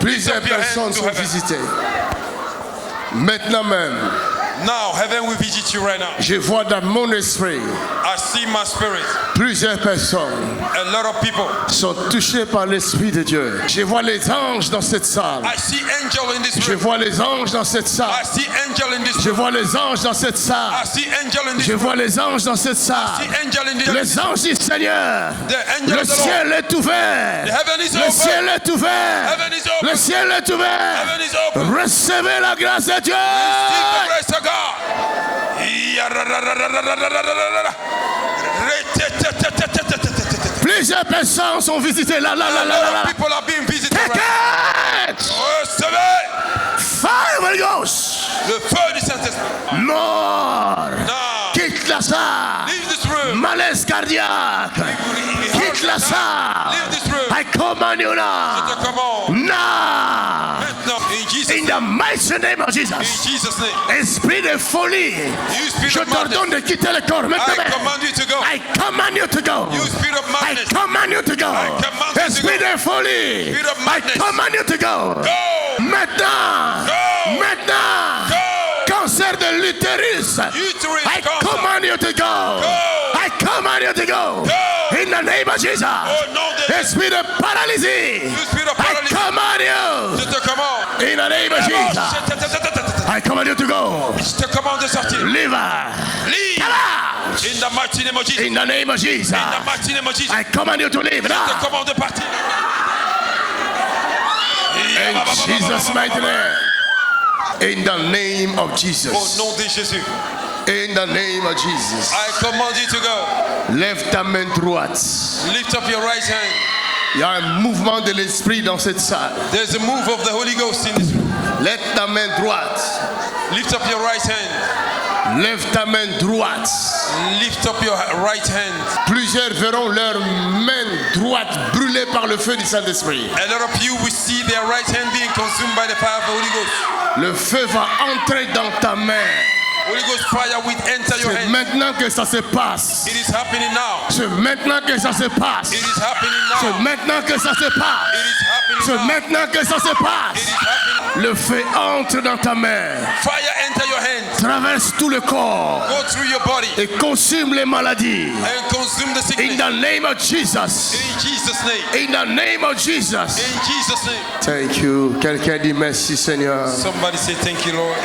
Plusieurs personnes sont visitées. Maintenant même. Now, heaven will visit you right now. Je vois dans mon esprit. I see my spirit. Plusieurs personnes. A lot of people sont touchés par l'Esprit de Dieu. Je vois les anges dans cette salle. I see angel in this room. Je vois les anges dans cette salle. I see angel in this room. Je vois les anges dans cette salle. I see angel in this Je room. vois les anges dans cette salle. I see angel in this room. Les anges du Seigneur. The angel Le of the ciel Lord. est ouvert. The heaven is Le open. ciel est ouvert. Heaven is open. Le ciel est ouvert. Heaven is open. Recevez la grâce de Dieu. Receive the grace of God. Plusieurs personnes sont visitées là. People are being visited. Take it. Recevez Fire Holy Ghost. le feu du Saint-Esprit. Mort. Now, Quitte la salle. leave this room. Malaise cardiaque. Quitte la salle. Leave this room. I command you Je now. te commande. Now. Maintenant, in Jesus' In name. the mighty name of In Jesus. Jesus' name. Esprit de folie. You spirit Je of madness. t'ordonne de quitter le corps I maintenant. command you to go. I command you to go. You spirit of I madness. command you to go. I command you to Esprit go. de folie. Spirit of I madness. command you to go. Go. Maintenant. Go. Maintenant. Go. Cancer de l'utérus. Uterus I cancer. command you to go. Go. I command you to go. Go. In the name of Jesus. Au nom de Jésus. Esprit de paralysie. You spirit of I paralysis. command you. Je te commande. In the name of Jesus. I command you to go. Je te commande de sortir. Leave. Leave. Come out. In the mighty name of Jesus. In the name of Jesus. In the mighty name of Jesus. I command you to leave Je te now. commande de partir. In Jesus' mighty name. In the name of Au Jesus. nom de Jésus. In the name of Jesus. I command you to go. Lève ta main droite. Lift up your right hand. Il y a un mouvement de l'esprit dans cette salle. There's a move of the Holy Ghost in this room. Lève ta main droite. Lift up your right hand. Lève ta main droite. Lift up your right hand. Plusieurs verront leur main droite brûlée par le feu du Saint-Esprit. A lot of you will see their right hand being consumed by the fire of the Holy Ghost. Le feu va entrer dans ta main. Holy Ghost fire will enter your C'est hand. maintenant que ça se passe. It is happening now. C'est maintenant que ça se passe. It is happening C'est now. maintenant que ça se passe. It is happening C'est now. maintenant que ça se It passe. is happening. Le feu entre dans ta main, Fire enter your hand. traverse tout le corps Go through your body et consume les maladies. and consume the In sickness. the name of Jesus. In Jesus' name. In the name of Jesus. In Jesus' name. Thank you. Quelqu'un dit merci Seigneur. Somebody say thank you, Lord.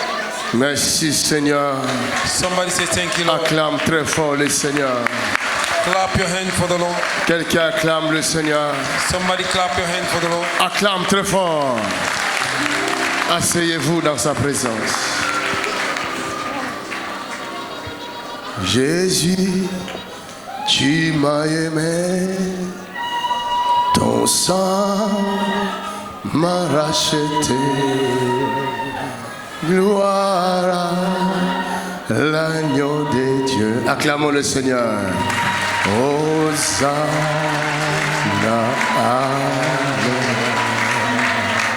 Merci Seigneur. Somebody say thank you, Lord. Acclame très fort le Seigneur. Clap your hand for the Lord. Quelqu'un acclame le Seigneur. Somebody clap your hand for the Lord. Acclame très fort. Asseyez-vous dans sa présence. Jésus, tu m'as aimé. Ton sang m'a racheté. Gloire à l'agneau de Dieu. Acclamons le Seigneur. Hosanna.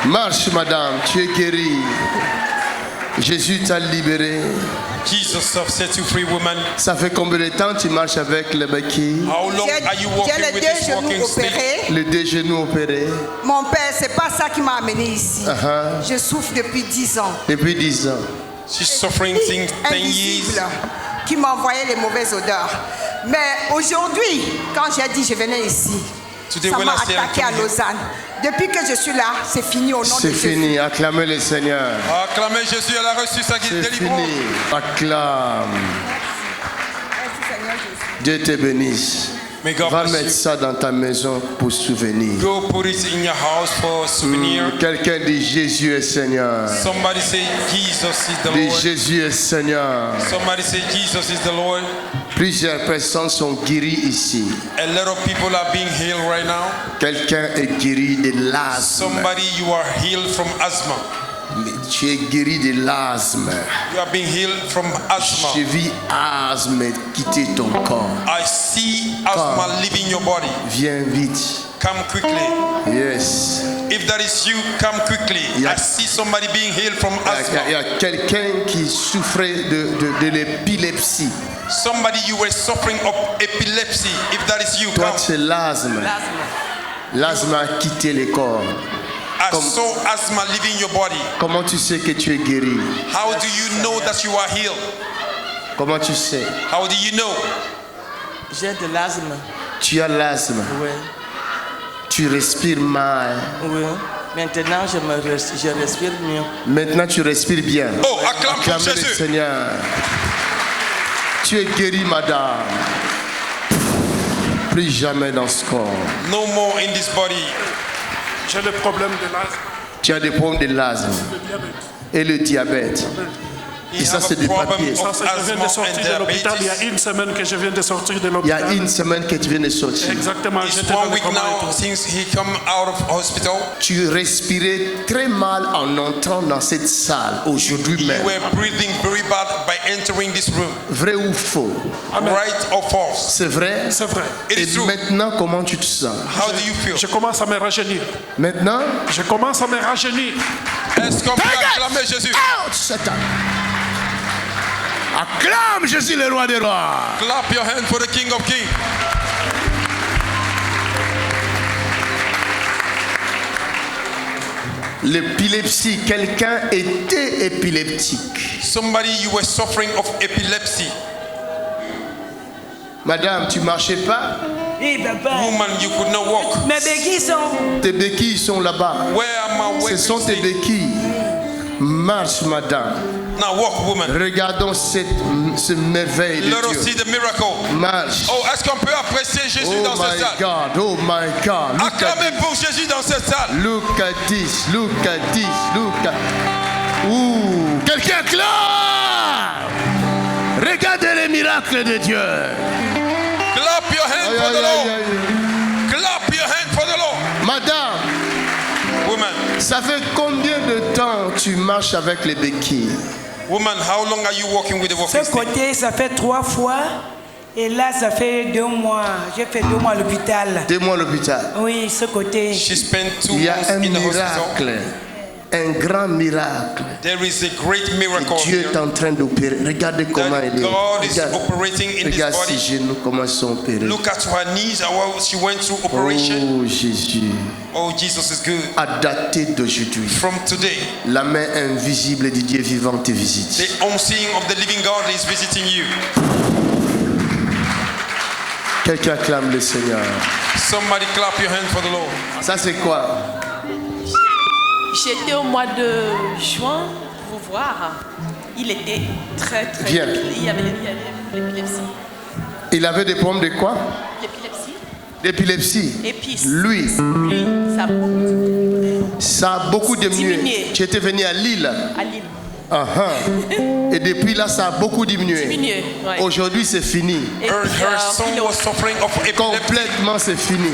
Marche, madame, tu es guérie. Jésus t'a libéré. Jesus have set you free, woman. Ça fait combien de temps tu marches avec le béquille? How long are you walking J'ai les with deux this genoux walking stick? opérés. Les deux genoux opérés. Mon père, c'est pas ça qui m'a amené ici. Uh-huh. Je souffre depuis 10 ans. Depuis 10 ans. She's suffering since 10 Invisible, years. qui m'envoyait les mauvaises odeurs. Mais aujourd'hui, quand j'ai dit je venais ici, Today ça when m'a I said I'm attaqué à coming here. Lausanne. Depuis que je suis là, c'est fini au nom de C'est Jésus. fini. Acclamez le Seigneur. Acclamez Jésus, elle a reçu sa C'est délivrance. fini. Acclame. Merci Seigneur Jésus. Dieu te bénisse. May God Va bless mettre you. ça dans ta maison pour souvenir. Go put it in your house for a souvenir. Quelqu'un dit Jésus est Seigneur. Somebody say Jesus is the Dit Lord. Jésus est Seigneur. Somebody say Jesus is the Lord. Plusieurs personnes sont guéries ici. A lot of people are being healed right now. Quelqu'un est guéri de l'asthme. Somebody, you are healed from asthma. Tu es guéri de l'asthme. You are being healed from Je asthma. vis asthme quitter ton corps. I see asthma leaving your body. Viens vite. Come quickly. Yes. If that is you, come quickly. Yeah. I see somebody being healed from Il y asthma. a quelqu'un qui souffrait de l'épilepsie. Somebody, you were suffering of epilepsy. If that is you, Toi, come. c'est l'asthme. L'asthme a quitté le corps. I saw asthma leaving your body. Comment tu sais que tu es guéri? How do you know that you are healed? Comment tu sais? How do you know? J'ai de l'asthme. Tu as l'asthme. Oui. Tu respires mal. Oui. Maintenant, je respire mieux. Maintenant, tu respires bien. Oh, acclame pour Acclamez le Jésus. Seigneur. Tu es guéri, madame. Plus jamais dans ce corps. No more in this body. J'ai le problème de l'asthme. Tu as des problèmes de l'asthme et le diabète. He Et ça, have c'est a des problem papiers. Ça, of c'est que je viens de asthma sortir and de l'hôpital. Il y a diabetes. une semaine que je viens de sortir de Il y l'hôpital. a une semaine que tu viens de sortir. Exactement. It's J'étais dans 1 le week coma et now tout. since he come out of hospital. Tu respirais très mal en entrant dans cette salle aujourd'hui You même. were breathing very bad by entering this room. Vrai ou faux? Amen. Right or false? C'est vrai? C'est vrai. It Et is true. maintenant, comment tu te sens? How do you feel? Je commence à me rajeunir. Maintenant? Je commence à me rajeunir. Est-ce qu'on peut acclamer Jésus? Out, Satan! Acclame Jésus, le roi des rois! Clap your hand for the King of Kings. L'épilepsie, quelqu'un était épileptique. Somebody, you were suffering of epilepsy. Madame, tu marchais pas? Oui, papa. Woman, you could not walk. Mes béquilles sont. Tes béquilles sont là-bas. Where am I Ce sont tes waiting? béquilles. Marche, madame. Now walk, woman. Regardons ce merveille de Let us Dieu. see the miracle. Marche. Oh, est-ce qu'on peut apprécier Jésus Oh dans cette my salle? God, oh my God. Look at, Acclamez pour Jésus dans cette salle. look at this, look at this, look at... Ouh, quelqu'un clame! Regardez les miracles de Dieu. Clap your hand Aïe, for the aïe, Lord. aïe, aïe. Clap your hand for the Lord. Madame, Woman, ça fait combien de temps tu marches avec les béquilles? woman, how long are you walking with the walking Ce stick? côté, ça fait 3 fois. Et là, ça fait 2 mois. J'ai fait 2 mois à l'hôpital. 2 mois à l'hôpital. Oui, ce côté. She spent 2 Il y a months un in the hospital. miracle, un grand miracle. There is a great miracle Dieu est here. en train d'opérer. Regardez comment That elle est. God is Regarde, operating in this regarde ses body. genoux, comment ils sont opérés. Look at her knees, how she went through operation. Oh Jésus, Oh, Jesus is good. à dater d'aujourd'hui, From today, la main invisible du Dieu vivant te visite. the unseen of the living God is visiting you. Quelqu'un acclame le Seigneur. Somebody clap your hand for the Lord. Ça c'est quoi? J'étais au mois de juin pour vous voir. Il était très très. Viens. Il y avait l'épilepsie. Il avait des problèmes de quoi? L'épilepsie. D'épilepsie. Et puis Lui, lui, ça ça a beaucoup diminué. Diminué. Tu étais venu à Lille. à Lille. Et depuis là, ça a beaucoup diminué. Diminué, ouais. Aujourd'hui, c'est fini. Et Her, puis, her son il a- was suffering of epilepsy. Complètement, c'est fini.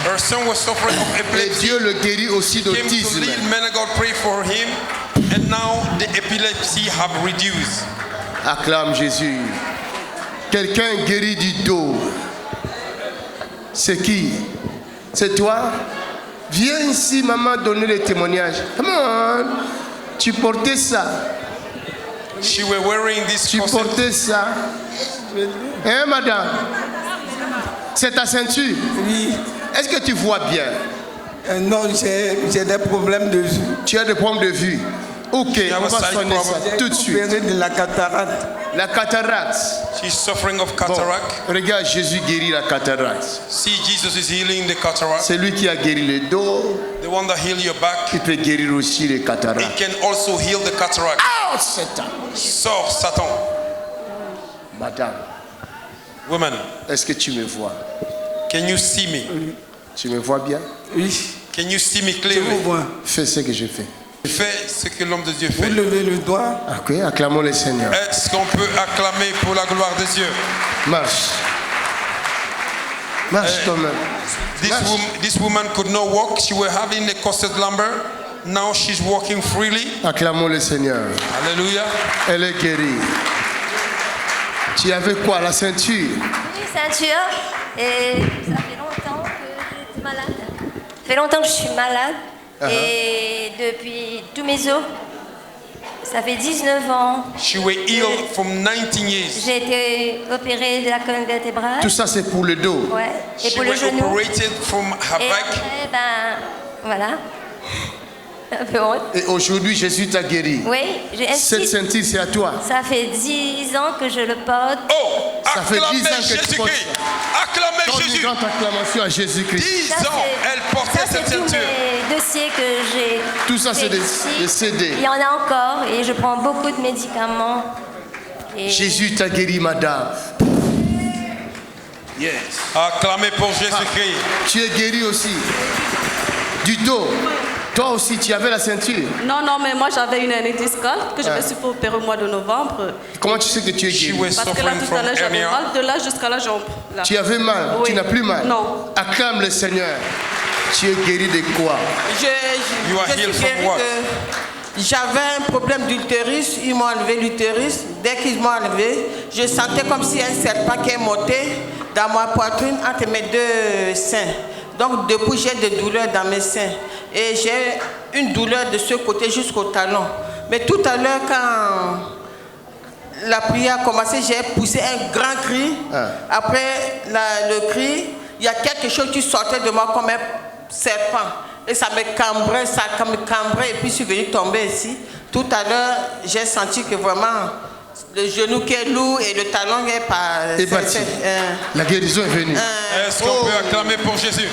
Her son was suffering of Et epilepsy. Dieu le guérit aussi Came to d'autisme. Lille, man of God prayed for him, and now the epilepsy have reduced. Acclame Jésus. Quelqu'un guéri du dos. C'est qui? C'est toi? Viens ici, maman, donner le témoignage. Come on. Tu portais ça. She were wearing this Tu corset. portais ça. Hein, madame? C'est ta ceinture? Oui. Est-ce que tu vois bien? Non, j'ai des problèmes de vue. Tu as des problèmes de vue. Ok, have on a va sight soigner ça problem. tout de suite. Opéré de la cataracte. La cataracte. She's suffering of Bon, cataract. regarde, Jésus guérit la cataracte. See, Jesus is healing the cataract. C'est lui qui a guéri le dos. The one that heal your back. Il peut guérir aussi les He cataractes. can also heal the cataract. Oh, Satan. Sors, Satan. Madame, Woman, est-ce que tu me vois? can you see me? Tu me vois bien? Oui. Can you see me Je vous clearly? vois. Fais ce que je fais. Fais ce que l'homme de Dieu Vous fait. levez le doigt. Ok, acclamons le Seigneur. Est-ce qu'on peut acclamer pour la gloire de Dieu? Marche. Marche toi-même. This woman could not walk. She was having a costed lumbar. Now she's walking freely. Acclamons le Seigneur. Hallelujah. Elle est guérie. Tu avais quoi? La ceinture? Oui, ceinture. Et ça fait longtemps que j'étais malade. Ça fait longtemps que je suis malade. Et depuis tous mes os, ça fait 19 ans. She was ill from 19 years. J'ai été opérée de la colonne vertébrale. Tout ça, c'est pour le dos. Ouais. Et She pour le was genou. operated from her Et back. après, ben, voilà. un peu honte. Et aujourd'hui, Jésus t'a guéri. Oui, Cette ceinture, c'est à toi. ça fait 10 ans que je le porte. Oh, Ça fait 10 acclamez ans que tu Jésus-Christ. portes. Acclamez Donne une Jésus. grande acclamation à Jésus-Christ. 10 Ça, ans, elle portait ça, cette c'est tous ceinture. mes dossiers que j'ai. Tout ça, c'est fait des ici. CD. Il y en a encore et je prends beaucoup de médicaments. Et Jésus t'a guéri, madame. Yes. Acclamez pour Jésus-Christ. Tu es guéri aussi. Du dos. Toi aussi, tu avais la ceinture. Non, non, mais moi j'avais une hernie discale que je me suis fait opérer au mois de novembre. Comment tu sais que tu es She guéri? was Parce que là, suffering tout à from l'heure, j'avais hernia. mal de là jusqu'à la jambe. Là. Tu avais mal. Oui. Tu n'as plus mal. Non. Acclame le Seigneur. Tu es guéri de quoi? You are healed from what? J'avais un problème d'utérus, ils m'ont enlevé l'utérus. Dès qu'ils m'ont enlevé, je sentais comme si un serpent qui est monté dans ma poitrine entre mes deux seins. Donc depuis, j'ai des douleurs dans mes seins. Et j'ai une douleur de ce côté jusqu'au talon. Mais tout à l'heure, quand la prière a commencé, j'ai poussé un grand cri. Après le cri, il y a quelque chose qui sortait de moi comme un serpent. Et ça me cambrait, et puis je suis venue tomber ici. Tout à l'heure, j'ai senti que vraiment, le genou qui est lourd et le talon est pas... Et parti. La guérison est venue. Est-ce qu'on peut acclamer pour Jésus?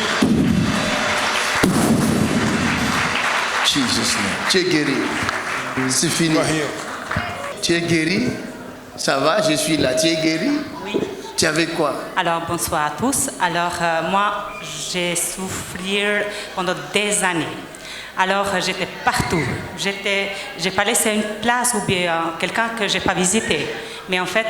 Jesus name. Tu es guéri. C'est fini. You are healed. Tu es guéri. Ça va, je suis là. Tu es guéri? Oui. Tu avais quoi? Alors, bonsoir à tous. Alors, moi, j'ai souffert pendant des années. Alors, j'étais partout. J'ai pas laissé une place ou bien quelqu'un que j'ai pas visité. Mais en fait,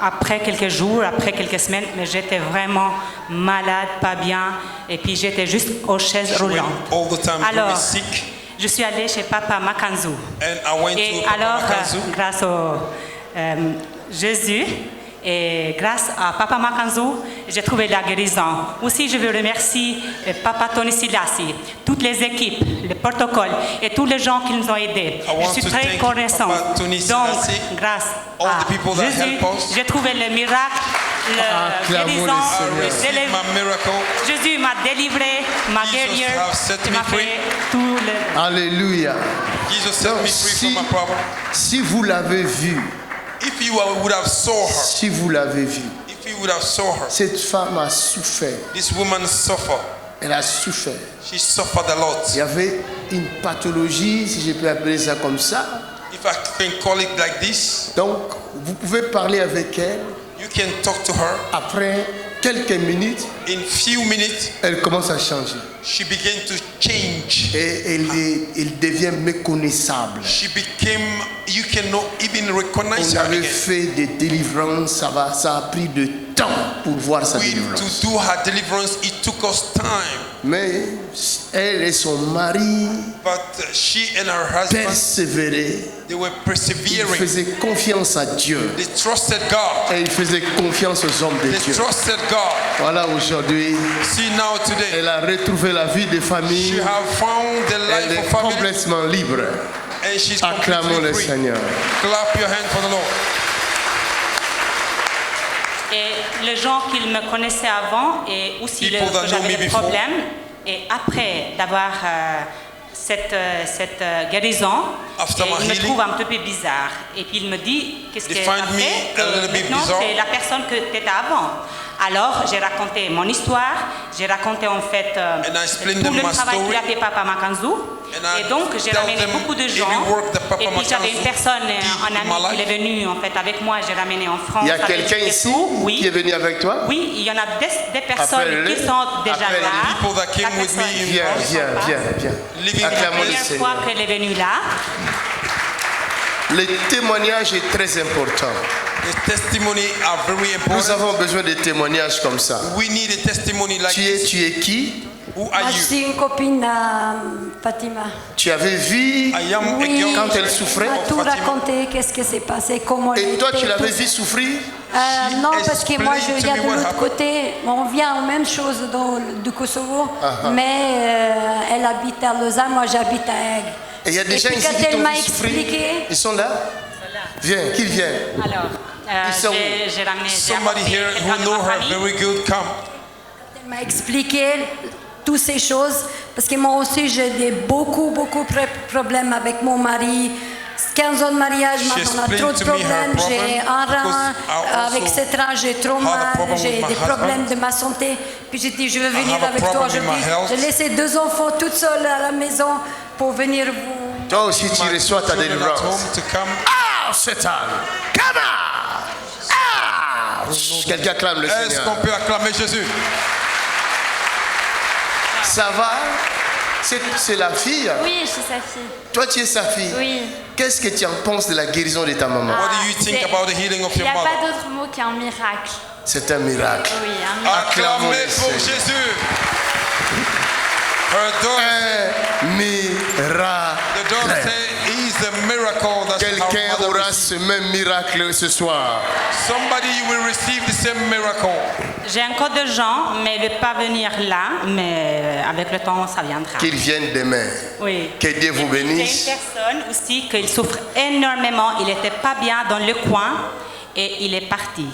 après quelques jours, après quelques semaines, mais j'étais vraiment malade, pas bien. Et puis, j'étais juste aux chaises roulantes. All the time very Alors, sick. je suis allée chez Papa Makanzu. And I went Et to Papa alors, Makanzu. grâce au Jésus et grâce à Papa Makanzu, j'ai trouvé la guérison. Aussi, je veux remercier Papa Tony Silassi, toutes les équipes, le protocole et tous les gens qui nous ont aidés. Je suis très reconnaissant. Donc, grâce à Jésus, j'ai trouvé le miracle, la guérison. Jésus m'a délivré, m'a guéri, m'a fait tout le... Alléluia. Jesus set me free from my problem. Si vous l'avez vu, If you would have saw her, si vous l'avez vu, if you would have saw her, cette femme a souffert. this woman suffered. Elle a souffert. She suffered a lot. Il y avait une pathologie, si je peux appeler ça comme ça. If I can call it like this, Donc, vous pouvez parler avec elle. you can talk to her. Après quelques minutes, In few minutes, elle commence à changer. she began to change. Et elle devient méconnaissable. She became, you cannot even recognize On her avait again. fait des délivrances, ça a pris du temps pour voir sa To délivrance. do her deliverance, it took us time. Mais elle et son mari But she and her husband, persévéraient. they were Ils persevering. faisaient confiance à Dieu. They trusted God. Et ils faisaient confiance aux hommes de They Dieu. trusted God. Voilà, aujourd'hui, See now today, elle a retrouvé la vie de she famille. have found the Elle life est of family, complètement libre. and she's Acclamons completely le free. Seigneur. Clap your hand for the Lord. Et les gens qui me connaissaient avant et aussi People that que know me j'avais des before. problèmes. Et après d'avoir cette guérison, After et my il me healing, trouve un peu bizarre. Et puis il me dit, qu'est-ce they que tu find as me fait? a little bit Maintenant, bizarre. c'est la personne que tu étais avant. Alors, j'ai raconté mon histoire, j'ai raconté en fait And I explained tout them le my travail story. qu'il a fait Papa Makanzu. I Et donc, j'ai tell ramené them beaucoup de gens. every work that Papa Et puis, j'avais Makanzu une personne, did un in my ami qui life. est venu en fait avec moi, j'ai ramené en France. Il y a avec quelqu'un lui et ici tout. Oui. qui est venu avec toi? Oui, il y en a des personnes Appelle-le. qui sont déjà Appelle-le. là. People that came La with me personne in qui Viens, sont viens, pas. viens, viens. Living La Acclamons le première fois Seigneur. qu'elle est venue là, Le témoignage est très important. The testimony are very Nous important. avons besoin de témoignages comme ça. We need a testimony like Tu this. es qui? Who are Moi, je you? suis une copine à Fatima. Tu avais vu I am a Oui, girl quand elle souffrait? m'a tout Fatima. raconté, qu'est-ce qui s'est passé, comment elle Et toi, était, tu l'avais tout vu ça. souffrir? Non, parce que moi, je explained to viens me de what l'autre happened. côté. On vient aux mêmes choses du Kosovo, mais elle habite à Lausanne, moi j'habite à Aigues. Et il y a des gens puis ici quand qui elle t'ont m'a vu souffrir. expliqué, Ils sont là? Viens, qu'ils viennent. alors, Ils sont où? j'ai ramené Somebody j'ai here apporté who quelqu'un de know ma her famille. very good, come. elle m'a expliqué toutes ces choses. Parce que moi aussi, j'ai beaucoup de problèmes avec mon mari. 15 ans de mariage, maintenant on a trop de problèmes. J'ai un rein, avec cette rein, j'ai trop mal, j'ai des problèmes de ma santé. Puis j'ai dit, je veux venir avec toi aujourd'hui. J'ai laissé 2 enfants toutes seules à la maison pour venir vous... Toi aussi, tu reçois ta délivrance. Ah, Satan! Come on! Ah! Quelqu'un acclame le Seigneur. Est-ce qu'on peut acclamer Jésus? Ça va? C'est la fille? Oui, je suis sa fille. Toi, tu es sa fille? Oui. Qu'est-ce que tu en penses de la guérison de ta maman? What do you think about the healing of Il your n'y a mother? pas d'autre mot qu'un miracle. C'est un miracle. Oui, un miracle. Acclamez pour Jésus. Un miracle. The daughter say is a miracle. That's Quelqu'un aura ce même miracle ce soir. Somebody will receive the same miracle. J'ai encore de gens, mais ne pas venir là, mais avec le temps, ça viendra. Qu'ils viennent demain. Oui. Que Dieu vous bénisse. J'ai une personne aussi qui souffre énormément. Il n'était pas bien dans le coin et il est parti.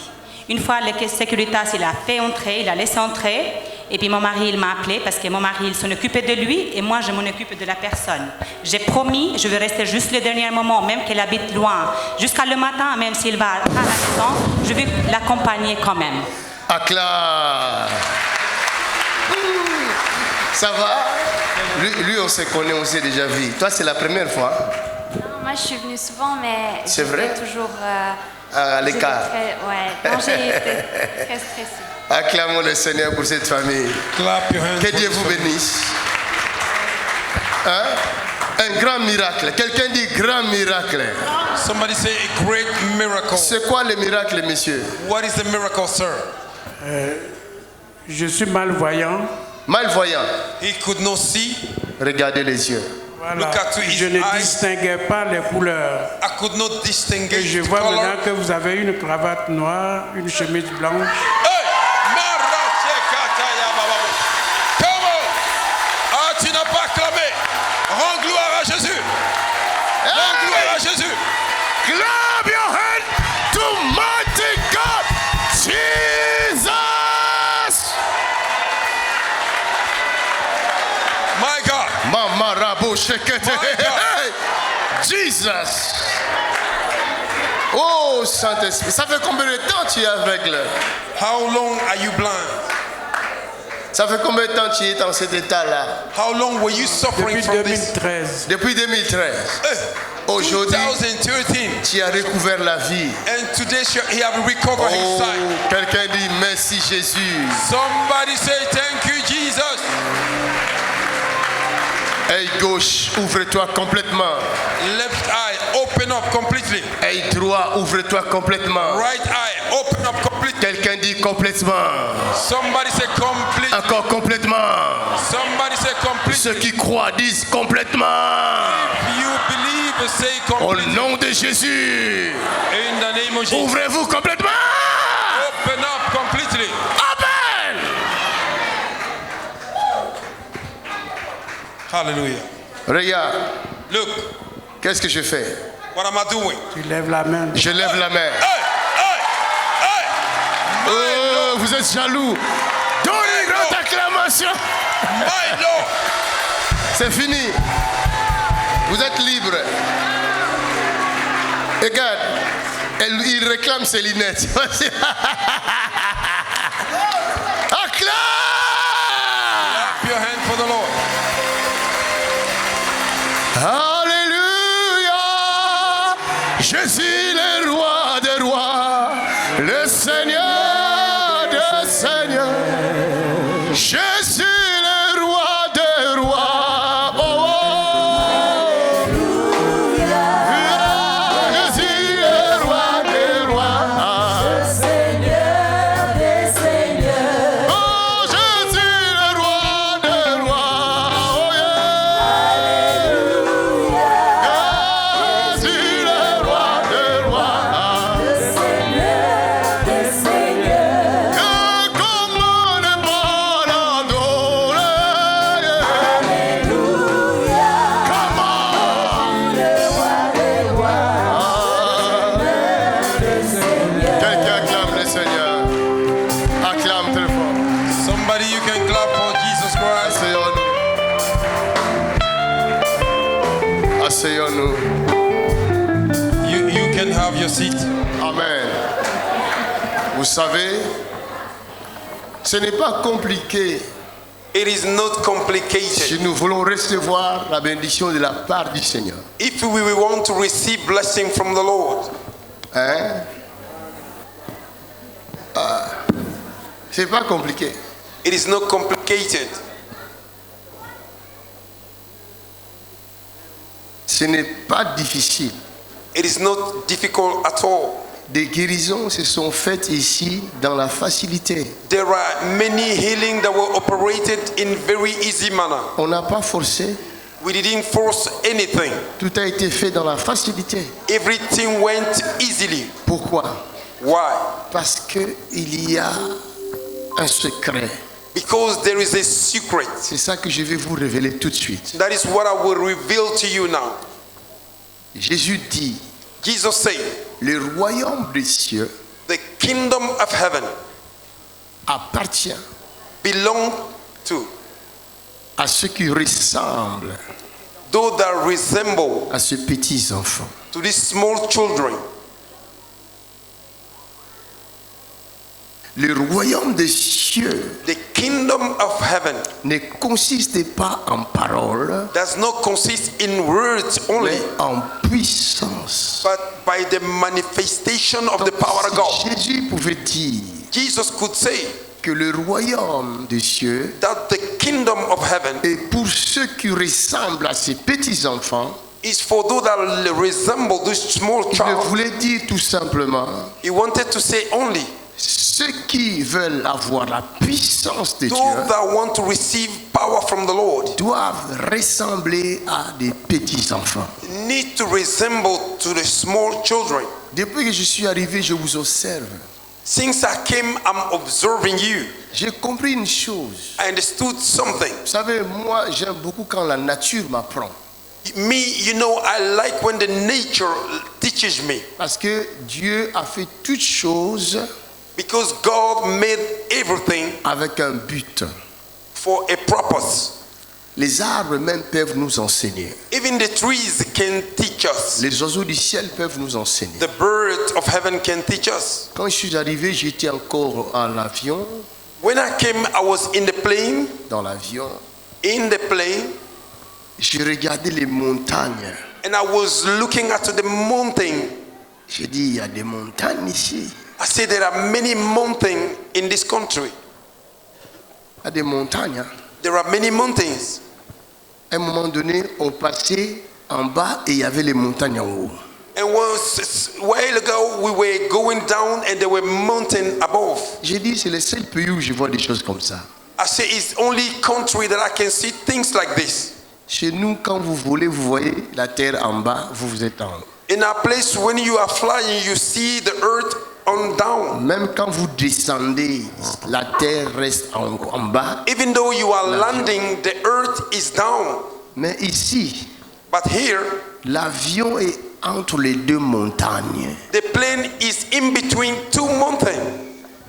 Une fois, le Securitas, il a fait entrer, il a laissé entrer. Et puis mon mari, il m'a appelé parce que mon mari, il s'en occupait de lui et moi, je m'en occupe de la personne. J'ai promis, je vais rester juste le dernier moment, même qu'elle habite loin. Jusqu'à le matin, même s'il va à la maison, je vais l'accompagner quand même. Acclame. Ça va? Lui, on se connaît, on s'est déjà vu. Toi, c'est la première fois? Non, moi, je suis venue souvent, mais c'est vrai? Toujours à l'écart. Ouais, non, j'ai été très stressée. Acclamons le Seigneur pour cette famille. Que Dieu vous bénisse. Hein? Un grand miracle. Quelqu'un dit grand miracle. Somebody say a great miracle. C'est quoi le miracle, monsieur? What is the miracle, sir? Je suis malvoyant. Malvoyant. He could not see. Regardez les yeux. Voilà. Look at his Je ne eyes. distinguais pas les couleurs. I could not distinguish Et je the vois color. maintenant que vous avez une cravate noire, une chemise blanche. Come on! Ah, tu n'as pas acclamé. Rends gloire à Jésus. Rends gloire à Jésus. Clap your hand to mighty God, Jesus. My God. Mama Rabo Shekete. Jesus. Oh, Saint-Esprit. Ça fait combien de temps tu es aveugle? How long are you blind? Ça fait combien de temps tu es dans cet état-là? How long were you suffering Depuis from this? 2013. Depuis 2013. Aujourd'hui, 2013. tu as recouvert la vie. And today he have recovered his sight. Quelqu'un dit merci Jésus. Somebody say thank you Jesus. Œil gauche, ouvre-toi complètement. Left eye, open up completely. Œil droit, ouvre-toi complètement. Right eye, open up completely. Quelqu'un dit complètement. Somebody say completely. Encore complètement. Somebody say completely. Ceux qui croient disent complètement. If you believe, say completely. Au nom de Jésus. In the name of Jesus. Ouvrez-vous complètement. Open up completely. Amen. Hallelujah. Regarde. Look. Qu'est-ce que je fais? What am I doing? Tu lèves la main. Je lève la main. Oh, vous êtes jaloux. Donnez une grande acclamation. C'est fini. Vous êtes libre. Regarde. Il réclame ses lunettes. Acclame. Clap your hand for the Lord. Alléluia. Jésus le roi des rois, le Seigneur des seigneurs. Jésus le roi des rois. Oh, oh. Jésus le roi des rois. Le Seigneur des seigneurs. Oh, Jésus le roi des rois. Oh, yeah. Jésus le roi des rois. Le Seigneur des seigneurs. Que comme le bon adorer. Alléluia. Comment le roi des rois. Quelqu'un acclame le Seigneur. Acclame très fort. Somebody you can clap for Jesus Christ. your seat. Amen. Vous savez, ce n'est pas compliqué. It is not complicated. Si nous voulons recevoir la bénédiction de la part du Seigneur. If we want to receive blessing from the Lord. Hein? C'est pas compliqué. It is not complicated. Ce n'est pas difficile. It is not difficult at all. Des guérisons se sont faites ici dans la facilité. There are many healing that were operated in very easy manner. On n'a pas forcé. We didn't force anything. Tout a été fait dans la facilité. Everything went easily. Pourquoi? Why? Parce que il y a un secret. Because there is a secret. C'est ça que je vais vous révéler tout de suite. That is what I will reveal to you now. Jésus dit, Jesus said, le royaume des cieux, the kingdom of heaven, appartient, belong to, à ceux qui ressemblent, those that resemble, à ces petits enfants. to these small children. Le royaume des cieux, the kingdom of heaven, ne consiste pas en paroles, does not consist in words only, mais en puissance. but by the manifestation of the power of God. Jésus pouvait dire Jesus could say que le royaume des cieux that the kingdom of heaven est pour ceux qui ressemblent à ces petits enfants. is for those that resemble this small Il child. voulait dire tout simplement, He wanted to say only ceux qui veulent avoir la puissance de those Dieu that want to receive power from the Lord doivent ressembler à des petits enfants. need to resemble to the small children. Depuis que je suis arrivé, je vous observe. Since I came, I'm observing you. J'ai compris une chose. I understood something. Vous savez, moi, j'aime beaucoup quand la nature m'apprend. Me, you know, I like when the nature teaches me. Parce que Dieu a fait toutes choses Because God made everything avec un but. for a purpose. Les arbres même peuvent nous enseigner. Even the trees can teach us. Les oiseaux du ciel peuvent nous enseigner. The birds of heaven can teach us. Quand je suis arrivé, j'étais encore en avion. When I came, I was in the plane. Dans l'avion, In the plane, j'ai regardé les montagnes. and I was looking at the mountain. J'ai dit, il y a des montagnes ici. I said there are many mountains in this country. Il y a des montagnes. Hein. There are many mountains. À un moment donné, on passait en bas et il y avait les montagnes en haut. And once, a while ago, we were going down and there were mountains above. J'ai dit, c'est le seul pays où je vois des choses comme ça. I say it's only country that I can see things like this. Chez nous, quand vous volez, vous voyez la terre en bas, vous êtes en haut. In our place, when you are flying, you see the earth on down. Même quand vous descendez, la terre reste en bas. Even though you are landing, the earth is down. Mais ici, But here, l'avion est entre les deux montagnes. the plane is in between two mountains.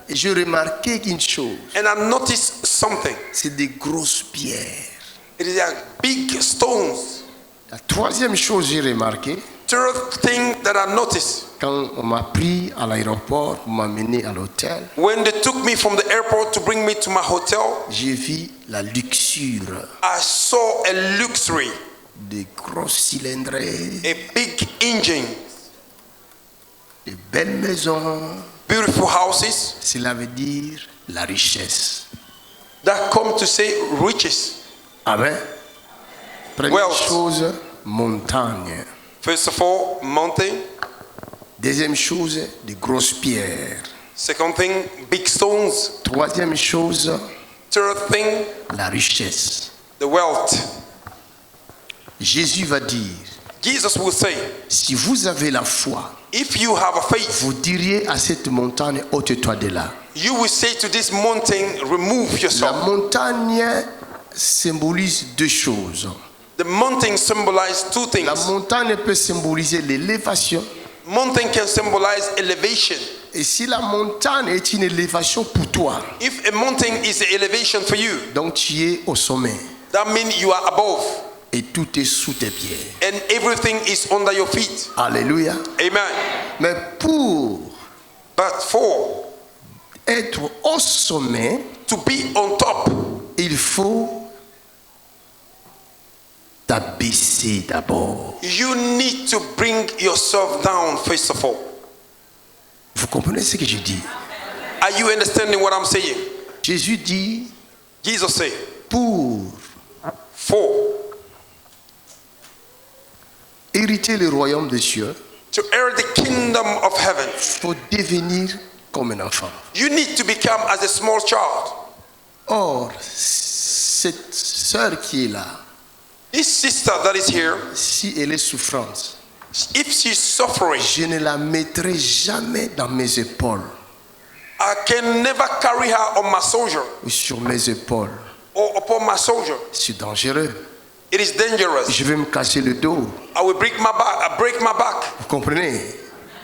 Et j'ai remarqué qu'une chose, And I noticed something. c'est des grosses pierres. It is like big stones. La troisième chose que j'ai remarqué, Third thing that I noticed, quand on m'a pris à l'aéroport pour m'amener à l'hôtel, when they took me from the airport to bring me to my hotel, j'ai vu la luxure, I saw a luxury, des grosses cylindrées, a big engine, de belles maisons. beautiful houses Cela veut dire la richesse. that come to say riches. Amen. Première Wealth. chose, montagne. First of all, mountain. Deuxième chose, des grosses pierres. Second thing, big stones. Troisième chose, Third thing, la richesse. the wealth. Jésus va dire, Jesus will say, si vous avez la foi, if you have a faith, vous diriez à cette montagne, ôte-toi de là. you will say to this mountain, remove La yourself. montagne symbolise deux choses. The mountain symbolizes two things. La montagne peut symboliser l'élévation. Mountain can symbolize elevation. Et si la montagne est une élévation pour toi, If a mountain is an elevation for you, donc tu es au sommet. that means you are above. Et tout est sous tes pieds. And everything is under your feet. Alléluia. Amen. Mais pour être au sommet, to be on top, il faut t'abaisser d'abord. You need to bring yourself down first of all. Vous comprenez ce que je dis? Are you understanding what I'm saying? Jésus dit, Jesus said, pour hériter le royaume des cieux, to inherit the kingdom of heaven, faut devenir comme un enfant. You need to become as a small child. Or, cette sœur qui est là, this sister that is here, si elle est souffrante, if she's suffering, je ne la mettrai jamais dans mes épaules. I can never carry her on my shoulder. Ou sur mes épaules. Or upon my shoulder. C'est dangereux. It is dangerous. Je vais me casser le dos. I will break my back. I break my back. Vous comprenez?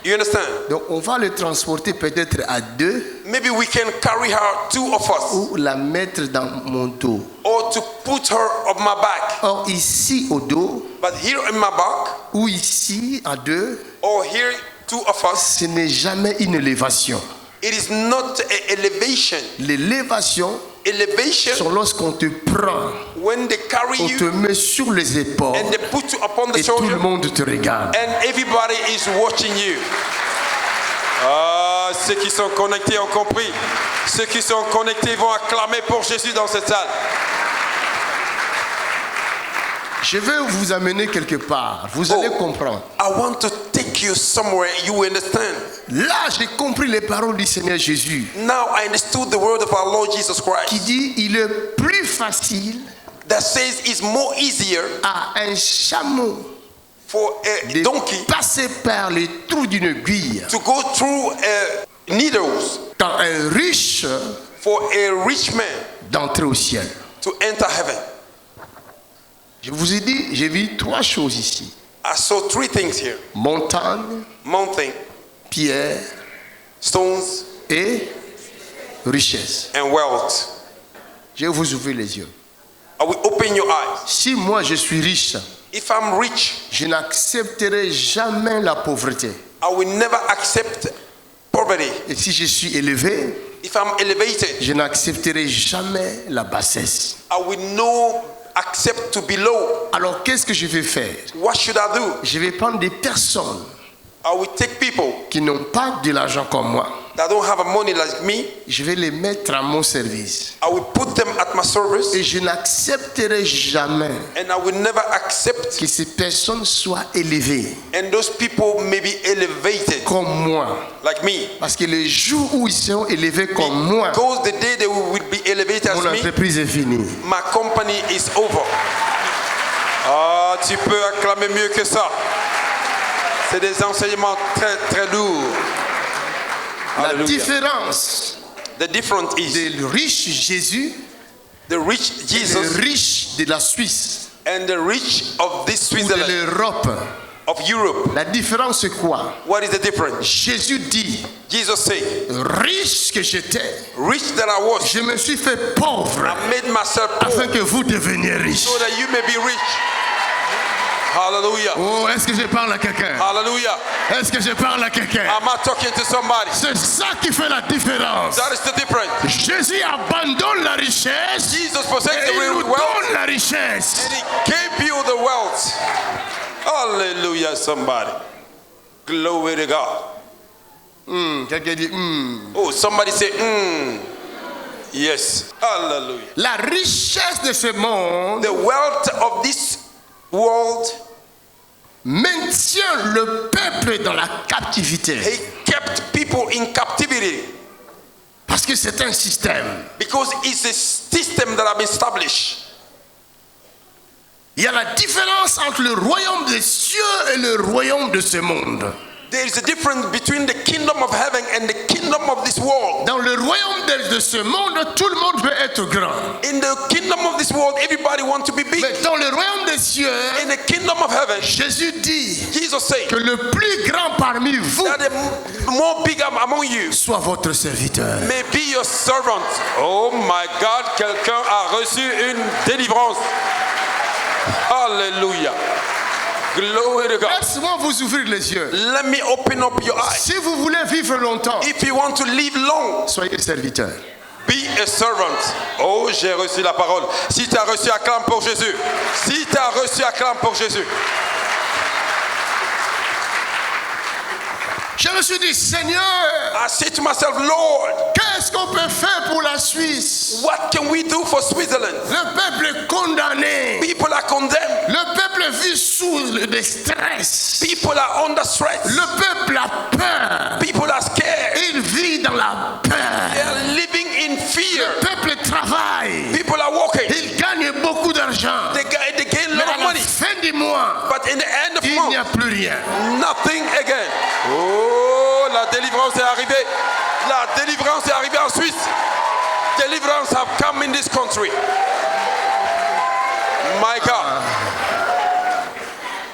You understand? Donc on va le transporter peut-être à deux. Maybe we can carry her, two of us. Ou la mettre dans mon dos. Or to put her on my back. Or ici au dos. But here in my back. Ou ici à deux. Or here, two of us. Ce n'est jamais une élévation. It is not an elevation. L'élévation, c'est lorsqu'on te prend, when they carry on te met sur les épaules, and they put you upon the et shoulder, tout le monde te regarde. And everybody is watching you. Ah, ceux qui sont connectés ont compris. Ceux qui sont connectés vont acclamer pour Jésus dans cette salle. Je vais vous amener quelque part. Vous allez comprendre. I want to take you somewhere. You understand? Là, j'ai compris les paroles du Seigneur Jésus. Now I understood the word of our Lord Jesus Christ. Qui dit, il est plus facile. That says it's more easier. À un chameau. For a donkey. Passer par les trous d'une aiguille. To go through needles. Quand un riche. For a rich man. D'entrer au ciel. To enter heaven. Je vous ai dit, j'ai vu trois choses ici. I saw three things here. Montagne, mountain, pierre, stones, et richesse. And wealth. Je vais vous ouvrir les yeux. I will open your eyes. Si moi je suis riche, if I'm rich, je n'accepterai jamais la pauvreté. I will never accept poverty. Et si je suis élevé, if I'm elevated, je n'accepterai jamais la bassesse. I will know accept to be low. Alors qu'est-ce que je vais faire? What should I do? Je vais prendre des personnes I will take people qui n'ont pas de l'argent comme moi. That don't have money like me. Je vais les mettre à mon service. I will put them at my service. Et je n'accepterai jamais and I will never accept que ces personnes soient élevées. And those people may be elevated comme moi. Like me. Parce que le jour où ils seront élevés comme moi, because the day they will be elevated mon as me, entreprise est finie. My company is over. Ah, tu peux acclamer mieux que ça. C'est des enseignements très très lourds. La Hallelujah. différence the difference is de riche Jésus, the rich Jesus, et le riche de la Suisse, and the rich of this Switzerland, ou de l'Europe. Of Europe. La différence c'est quoi? What is the difference? Jésus dit, Jesus said, riche que j'étais, rich that I was, je me suis fait pauvre, I made myself poor, afin que vous deveniez riches. so that you may be rich. Hallelujah. Oh, est-ce que je parle à quelqu'un? Hallelujah. Est-ce que je parle à quelqu'un? Am I talking to somebody? C'est ça qui fait la différence. That is the difference. Jésus abandonne la richesse. Jesus possessed et the il nous wealth. donne la richesse. And he gave you the wealth. Hallelujah, somebody. Glory to God. Quelqu'un dit Oh, somebody say Yes. Hallelujah. La richesse de ce monde, the wealth of this world, maintient le peuple dans la captivité. He kept people in captivity. Parce que c'est un système. Because it's a system that have been established. Il y a la différence entre le royaume des cieux et le royaume de ce monde. There is a difference between the kingdom of heaven and the kingdom of this world. Dans le royaume de ce monde, tout le monde veut être grand. In the kingdom of this world, everybody wants to be big. Mais dans le royaume des cieux, in the kingdom of heaven, Jésus dit Jesus said, que le plus grand parmi vous, that the more big among you, soit votre serviteur. may be your servant. Oh my God, quelqu'un a reçu une délivrance. Hallelujah. Glory to God. Laisse-moi vous ouvrir les yeux. Let me open up your eyes. Si vous voulez vivre longtemps, If you want to live long, soyez serviteur. be a servant. Oh, j'ai reçu la parole. Si tu as reçu, acclame pour Jésus. Si tu as reçu, acclame pour Jésus. Je me suis dit, Seigneur, I said to myself, Lord, qu'est-ce qu'on peut faire pour la Suisse? what can we do for Switzerland? Le peuple est condamné. People are condemned. Le peuple vit sous le stress. People are under stress. Le peuple a peur. People are scared. Il vit dans la They peur. are living in fear. Le peuple travaille. People are working. Il gagne beaucoup d'argent. They gain a Mais lot à of la money. fin du mois, But in the end of the il n'y a month, plus rien. nothing again. Oh, la délivrance est arrivée. La délivrance est arrivée en Suisse. Deliverance have come in this country. My God.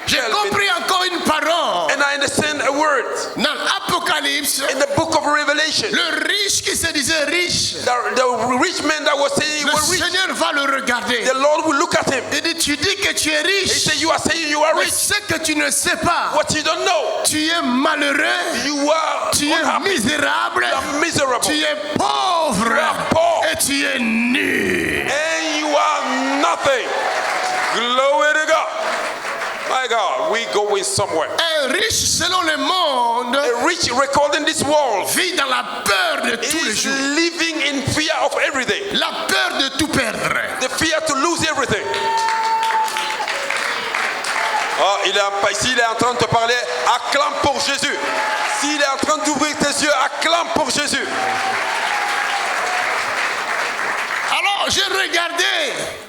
J'ai compris encore une parole. And I understand a word. Dans l'Apocalypse, In the book of Revelation, le riche qui se disait riche, the rich man that was saying he le was rich, Seigneur va le regarder. the Lord will look at him. Il dit, tu dis que tu es He riche, said, you are saying you are mais rich. ce que tu ne sais pas, What you don't know, tu es malheureux, you are tu es unhappy. misérable, You are miserable. tu es pauvre You are poor. et tu es nu. And you are nothing. Glory to God. My God, we going somewhere. Un riche selon le monde A rich record in this world vit dans la peur de tous les is jours. living in fear of everything. La peur de tout perdre. The fear to lose everything. Oh, s'il est en train de te parler, acclame pour Jésus. S'il est en train d'ouvrir tes yeux, acclame pour Jésus. Alors j'ai regardé,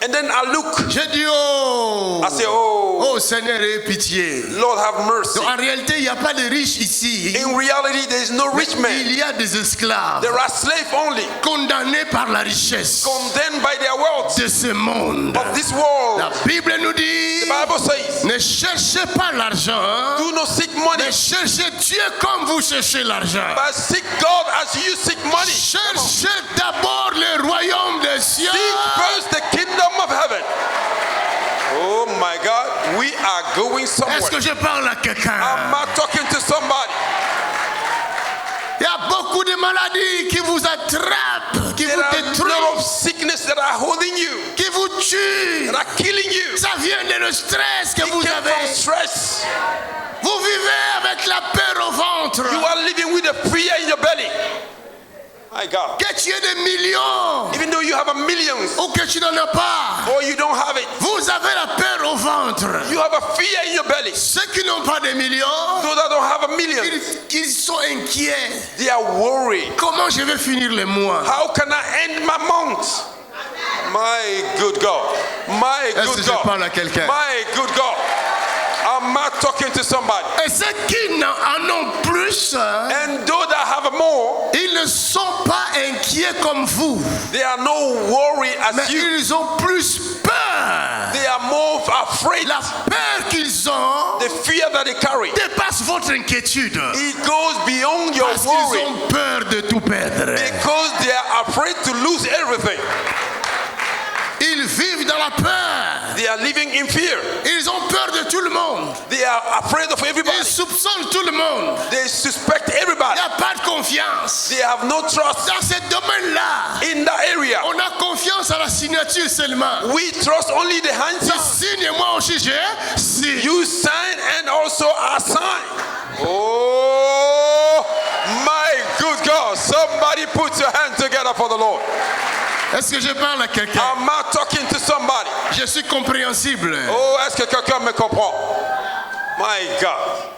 And then I look. j'ai dit oh, I say, oh, oh Seigneur, aie pitié. Lord have mercy. Donc, en réalité, il n'y a pas de riches ici. In reality, there is no rich man. Il y a des esclaves There are slaves only, condamnés par la richesse condemned by their wealth de ce monde. of this world. La Bible nous dit, The Bible says, ne cherchez pas l'argent, do not seek money, mais cherchez Dieu comme vous cherchez l'argent. but seek God as you seek money. Cherchez d'abord le royaume des cieux. Seek first the kingdom of heaven. Oh my God, we are going somewhere. Est-ce que je parle à quelqu'un? Am I talking to somebody? Il y a beaucoup de maladies qui vous attrapent, qui There vous are a lot of détruisent, sickness that are holding you, qui vous tuent. that are killing you. Ça vient de le stress que It vous came from avez. stress. Vous vivez avec la peur au ventre. You are living with a fear in your belly. My God. Que tu aies des millions Even though you have a millions ou que tu n'en as pas, or you don't have it, vous avez la peur au ventre. you have a fear in your belly. Ceux qui n'ont pas de millions, Those that don't have a million, ils sont inquiets. they are worried. Comment je vais finir le mois? How can I end my month? My good God. My Est-ce que good je God. parle à quelqu'un? My good God. Am I talking to somebody? Et ceux qui en ont plus, And those that have more, ils ne sont pas inquiets comme vous. they are no worry Mais as you. ils ont plus peur. They are more afraid. La peur qu'ils ont The fear that they carry, dépasse votre inquiétude. it goes beyond your Parce qu'ils worry ont peur de tout perdre. because they are afraid to lose everything. Ils vivent dans la peur. They are living in fear. Ils ont peur de tout le monde. They are afraid of everybody. Ils soupçonnent tout le monde. They suspect Il everybody. n'y a pas de confiance. They have no trust Dans ce domaine-là, in that area. on a confiance à la signature seulement. We trust only the hands Tu up. signes, moi aussi j'ai signe. You sign and also assign. Oh my good God. Somebody put your hands together for the Lord. Est-ce que je parle à quelqu'un? Am I talking to somebody? Je suis compréhensible. Oh, est-ce que quelqu'un me comprend? My God.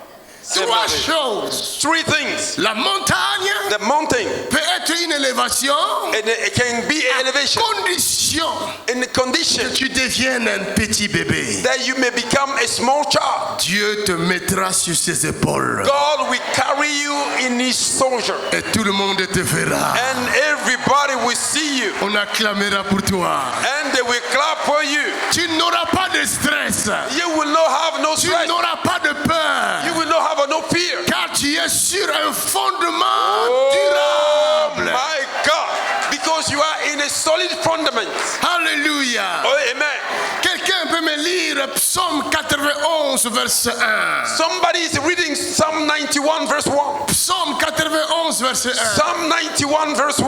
C'est Trois merveilleux. choses. Three things. La montagne The mountain, peut être une élévation and it can be an elevation condition in the condition que tu deviennes un petit bébé. that you may become a small child. Dieu te mettra sur ses épaules God will carry you in his soldier, et tout le monde te verra. and everybody will see you, On acclamera pour toi. and they will clap for you. Tu n'auras pas de stress. You will not have no Tu stress. n'auras pas de peur. You will not have no fear. Car tu es sur un fondement Oh durable. my God, because you are in a solid fundament. Alléluia. Oh, amen. Quelqu'un peut me lire Psaume 91, verset 1. Somebody is reading Psalm 91 verse 1. Psaume 91, verset 1. Psalm 91 verse 1.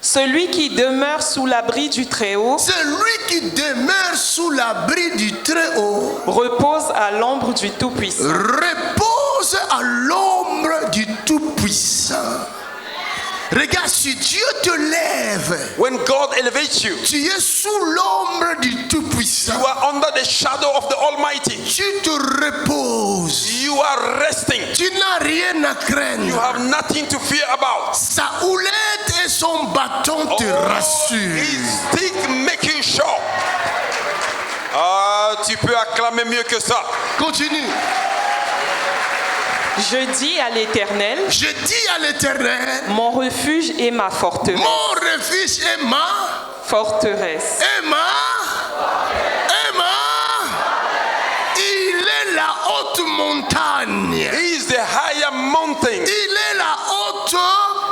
Celui qui demeure sous l'abri du Très-Haut, celui qui demeure sous l'abri du Très-Haut, repose à l'ombre du Tout-Puissant. Repose à l'ombre du Tout-Puissant. Regarde, si Dieu te lève, when God elevates you, tu es sous l'ombre du Tout-Puissant. You are under the shadow of the Almighty. Tu te reposes. You are resting. Tu n'as rien à craindre. You have nothing to fear about. Sa houlette et son bâton te rassurent. His stick make you sure. Ah, tu peux acclamer mieux que ça. Continue. Je dis à l'Éternel, mon refuge et ma forteresse. Mon refuge et ma forteresse. Il est la haute montagne. He is the higher mountain. Il est la haute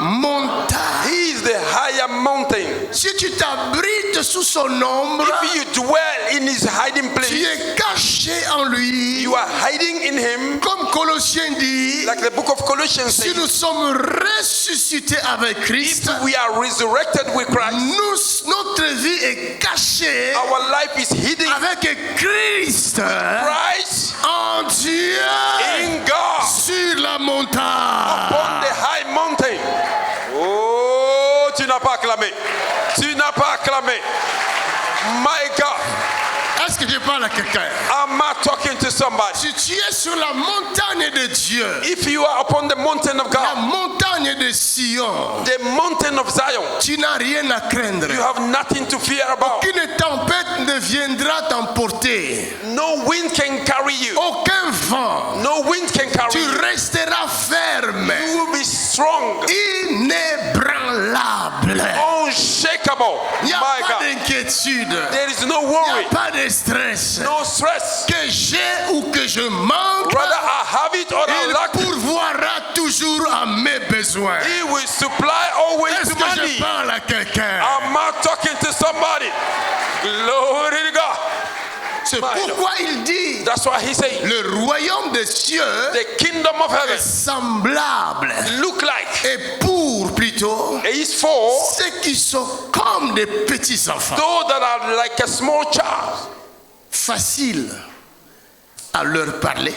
montagne. He is the higher mountain. Si tu t'abrites sous son ombre, if you dwell in his hiding place, tu es caché en lui. You are hiding in him. Comme Colossiens dit, like the book of Colossians si nous sommes ressuscités avec Christ, if we are resurrected with Christ, notre vie est cachée. Our life is hidden avec Christ. En Dieu. In God. Sur la montagne. Upon the high mountain. Oh, tu n'as pas acclamé. Tu n'as pas acclamé. My God. Est-ce que je parle à quelqu'un? Am I talking to somebody? Si tu es sur la montagne de Dieu, if you are upon the mountain of God, la montagne de Sion, the mountain of Zion, tu n'as rien à craindre. You have nothing to fear about. Aucune tempête ne viendra t'emporter. No wind can carry you. Aucun vent. No wind can carry tu you. Tu resteras ferme. You will be strong. Inébranlable. Unshakable. Il n'y a pas d'inquiétude. There is no worry. Il n'y a pas de stress. No stress. Que j'ai ou que je manque, rather I have it or I lack it. Il pourvoira toujours à mes besoins. He will supply always Est-ce to que money. Je parle à quelqu'un? Am I talking to somebody? Glory to God. C'est pourquoi il dit, that's why he said, le royaume des cieux, the kingdom of heaven, est semblable, look like, et pour plutôt, it is for ceux qui sont comme des petits enfants. Those that are like a small child. Facile à leur parler.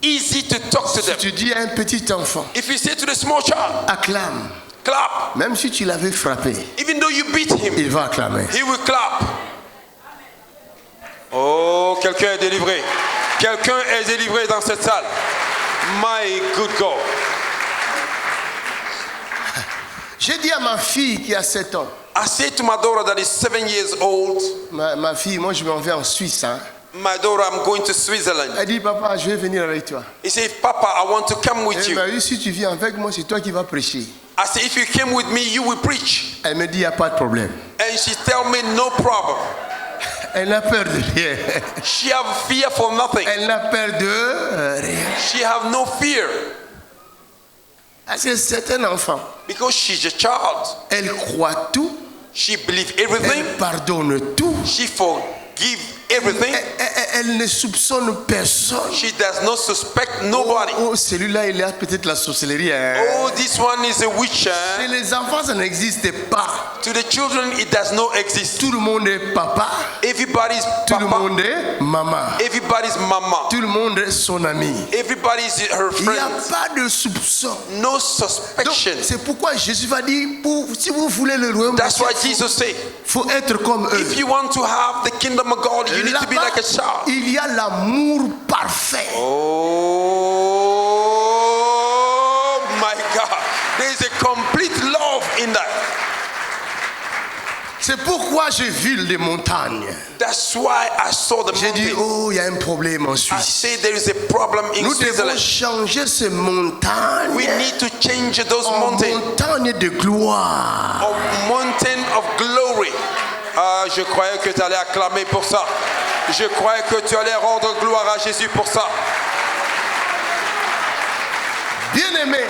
Easy to talk to them. Si tu dis à un petit enfant, if you say to the small child, acclame. Clap. Même si tu l'avais frappé, even though you beat him, il va acclamer. He will clap. Oh, quelqu'un est délivré. Quelqu'un est délivré dans cette salle. My good God. J'ai dit à ma fille qui a 7 ans. I said to my daughter that is 7 years old. Ma fille, moi je m'en vais en Suisse. Hein. My daughter, I'm going to Switzerland. Elle dit, papa, je vais venir avec toi. He said, Papa, I want to come with you. Ben, si tu viens avec moi, c'est toi qui vas prêcher. I said, if you came with me, you will preach. Elle me dit, il n'y a pas de problème. And she tell me, no problem. Elle n'a peur de rien. She have fear for nothing. Elle n'a peur de rien. She have no fear. Parce que c'est un enfant. Because she's a child. Elle croit tout. She believes everything. Elle pardonne tout. She forgive everything. Elle ne soupçonne personne. She does not suspect nobody. Oh, celui-là, il a peut-être la sorcellerie. Hein? Oh, this one is a witch. Hein? Chez les enfants, ça n'existe pas. To the children, it does not exist. Tout le monde est papa. Everybody's Tout papa. le monde est maman. Everybody's mama. Tout le monde est son ami. Everybody's her friend. Il n'y a pas de soupçon. No suspicion. C'est pourquoi Jésus va dire, si vous voulez le royaume, that's why Jesus said, faut être comme eux. If you want to have the kingdom of God, you need to be like a child. Il y a l'amour parfait. Oh my God, there is a complete love in that. C'est pourquoi j'ai vu les montagnes. That's why I saw the J'ai dit, oh, il y a un problème en I Suisse. say there is a problem in Nous devons Switzerland. changer ces montagnes. We need to change those en mountains. Montagne de gloire. A mountain of glory. Ah, je croyais que tu allais acclamer pour ça. Je croyais que tu allais rendre gloire à Jésus pour ça. Bien-aimé,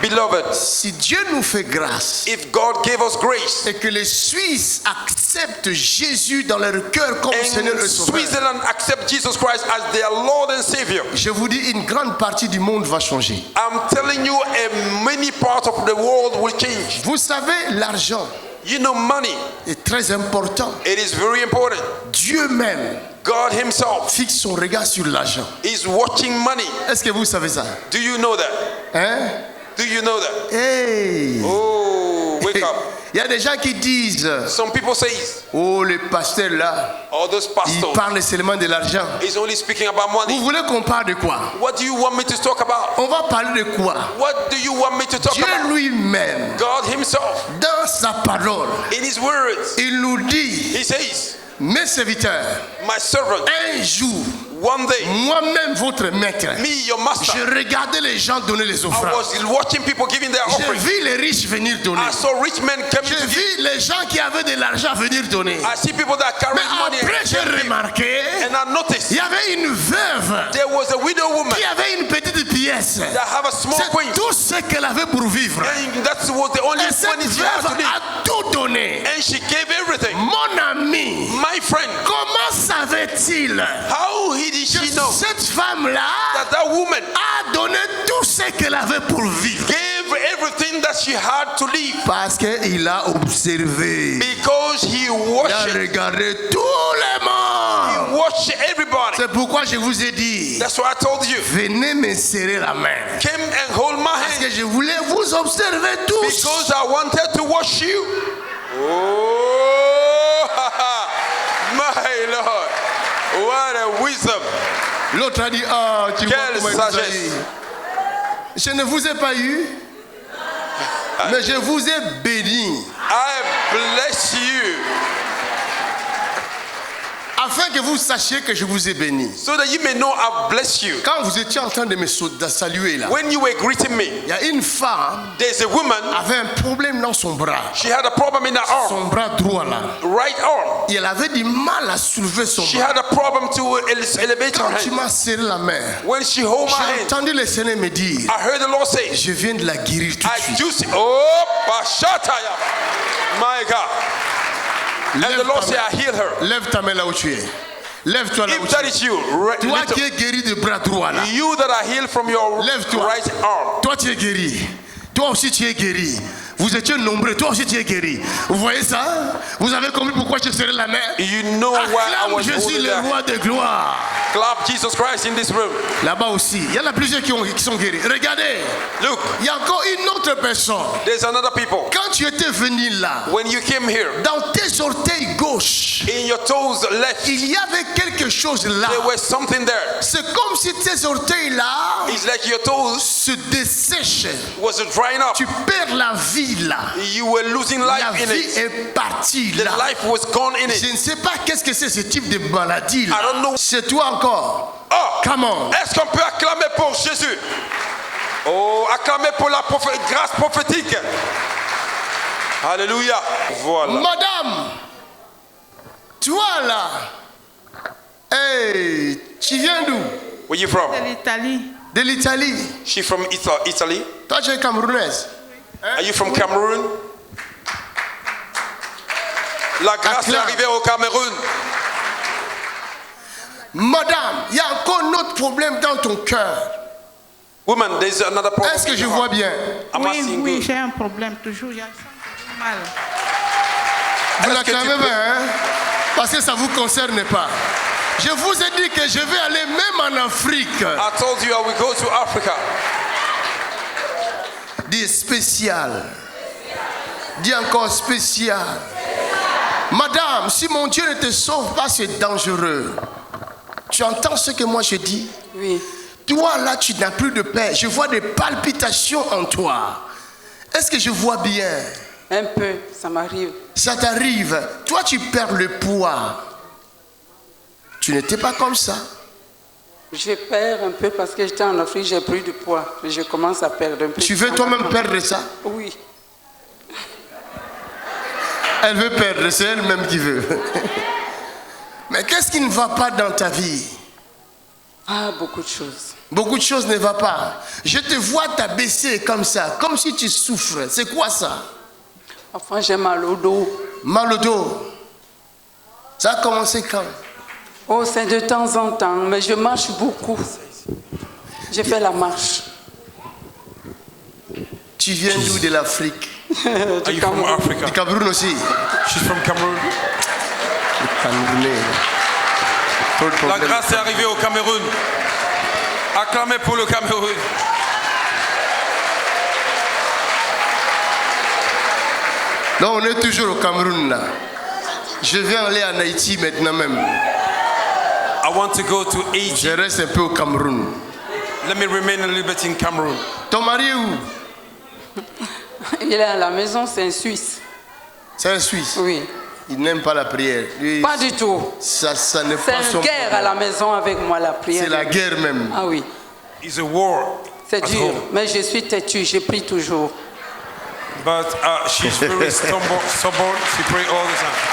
Beloved, si Dieu nous fait grâce, if God gave us grace, et que les Suisses acceptent Jésus dans leur cœur comme Seigneur et Sauveur, Switzerland accept Jesus Christ as their Lord and Savior, je vous dis, une grande partie du monde va changer. I'm telling you, many parts of the world will change. Vous savez, l'argent, you know, money est très important. It is very important. Dieu même, God himself, fixe son regard sur l'argent. Is watching money. Est-ce que vous savez ça? Do you know that? Hein? Do you know that? Hey! Oh, wake up. Il y a des gens qui disent, some people say, oh, le pasteur là, all those pastors, il parle seulement de l'argent. He's only speaking about money. Vous voulez qu'on parle de quoi? What do you want me to talk about? On va parler de quoi? What do you want me to talk Dieu about? lui-même, God himself, dans sa parole, in his words, il nous dit, he says, mes serviteurs, my servant, un jour, one day, moi-même votre maître, me, your master, je regardais les gens donner les offrandes. I was watching people giving their offering. J'ai vu les riches venir donner. I saw rich men coming J'ai to vu give. les gens qui avaient de l'argent venir donner. I see people that carry money. Mais après, j'ai remarqué, and I noticed, il y avait une veuve, there was a widow woman qui avait une petite pièce. that have a small coin. C'est tout ce qu'elle avait pour vivre. And that was the only Et cette money she had to veuve live. a tout donné. And she gave everything. Mon ami, my friend, comment savait-il how did she know cette femme-là that woman a donné tout ce qu'elle avait pour vivre? Gave everything that she had to live. Parce qu'il a observé. Because he watched. Il a regardé tout le monde. He watched everybody. C'est pourquoi je vous ai dit. That's why I told you. Venez me serrer la main. Come and hold my hand. Parce que je voulais vous observer tous. Because I wanted to watch you. Oh, my Lord. What a wisdom. L'autre a dit, oh, tu vois Quelle comment sagesse. Je ne vous ai pas eu, mais je vous ai béni. I bless you. Afin que vous sachiez que je vous ai béni. So that you may know I bless you. Quand vous étiez en train de me saluer là, when you were greeting me, il y a une femme there's a woman avait un problème dans son bras. She had a problem in her arm. Son bras droit là. Right arm. Et elle avait du mal à soulever son she bras. had a problem to elevate her Quand hand. tu m'as serré la main, when she hold my j'ai hand, entendu le Seigneur me dire, I heard the Lord say, je viens de la guérir tout de suite. Oh, Bashataya. My God. And the Lord said, I healed her. Lève ta main là où tu es. Lève-toi là où If tu that es. is you, Toi qui es guéri du bras droit là. You that are healed from your Lève-toi. right arm. Toi tu es guéri. Toi aussi tu es guéri. Vous étiez nombreux, toi aussi tu es guéri. Vous voyez ça? Vous avez compris pourquoi je serai la main? You know why I was je suis holding le that. roi de gloire. Clap Jesus Christ in this room. Là-bas aussi, il y en a plusieurs qui sont guéris. Regardez. Look. Il y a encore une autre personne. There's another people. Quand tu étais venu là, when you came here, dans tes orteils gauche, in your toes left, il y avait quelque chose là. there was something there. C'est comme si tes orteils là, it's like your toes se dessèchent. Was drying up. Tu perds la vie là. You were losing life la in vie it. est partie The là. life was gone in it. Je ne sais pas qu'est-ce que c'est ce type de maladie là. I don't know. C'est toi encore. Oh, come on. Est-ce qu'on peut acclamer pour Jésus? Oh, acclamer pour la grâce prophétique. Alléluia. Voilà. Madame, toi là, hey, tu viens d'où? Where you from? De l'Italie. De l'Italie. She from Italy. Toi tu es camerounaise. Are you from Cameroon? La grâce est arrivée au Cameroun. Madame, il y a encore un autre problème dans ton cœur. Woman, there's another problem. Est-ce que je vois bien? Oui, j'ai un problème toujours. Il y a mal. Vous l'acclamez bien, hein? Parce que ça ne vous concerne pas. Je vous ai dit que je vais aller même en Afrique. I told you I will go to Africa. Dis spécial. Dis encore spécial. Madame, si mon Dieu ne te sauve pas, c'est dangereux. Tu entends ce que moi je dis? Oui. Toi là, tu n'as plus de paix. Je vois des palpitations en toi. Est-ce que je vois bien? Un peu, ça m'arrive. Ça t'arrive. Toi, tu perds le poids. Tu n'étais pas comme ça. Je perds un peu parce que j'étais en Afrique, j'ai pris du poids. Je commence à perdre un peu. Tu veux toi-même perdre ça? Oui. Elle veut perdre, c'est elle-même qui veut. Mais qu'est-ce qui ne va pas dans ta vie? Ah, beaucoup de choses. Beaucoup de choses ne vont pas. Je te vois t'abaisser comme ça, comme si tu souffres. C'est quoi ça? Enfin, j'ai mal au dos. Mal au dos. Ça a commencé quand? Oh, c'est de temps en temps, mais je marche beaucoup. Je fais la marche. Tu viens d'où de l'Afrique? Are you from Africa? Du Cameroun aussi. She's from Cameroon. Le Camerounais. La grâce est arrivée au Cameroun. Acclamez pour le Cameroun. Non, on est toujours au Cameroun là. Je vais aller en Haïti maintenant même. I want to go to Haiti. Je reste un peu au Cameroun. Let me remain a little bit in Cameroon. Ton mari est où? Il est à la maison, c'est un Suisse. C'est un Suisse? Oui. Il n'aime pas la prière. Lui, pas du tout. Ça n'est pas son guerre problème. À la maison avec moi, la prière. C'est la guerre même. Ah oui. It's a war. C'est dur, mais je suis têtue, je prie toujours. But she's very stubborn. She prays all the time.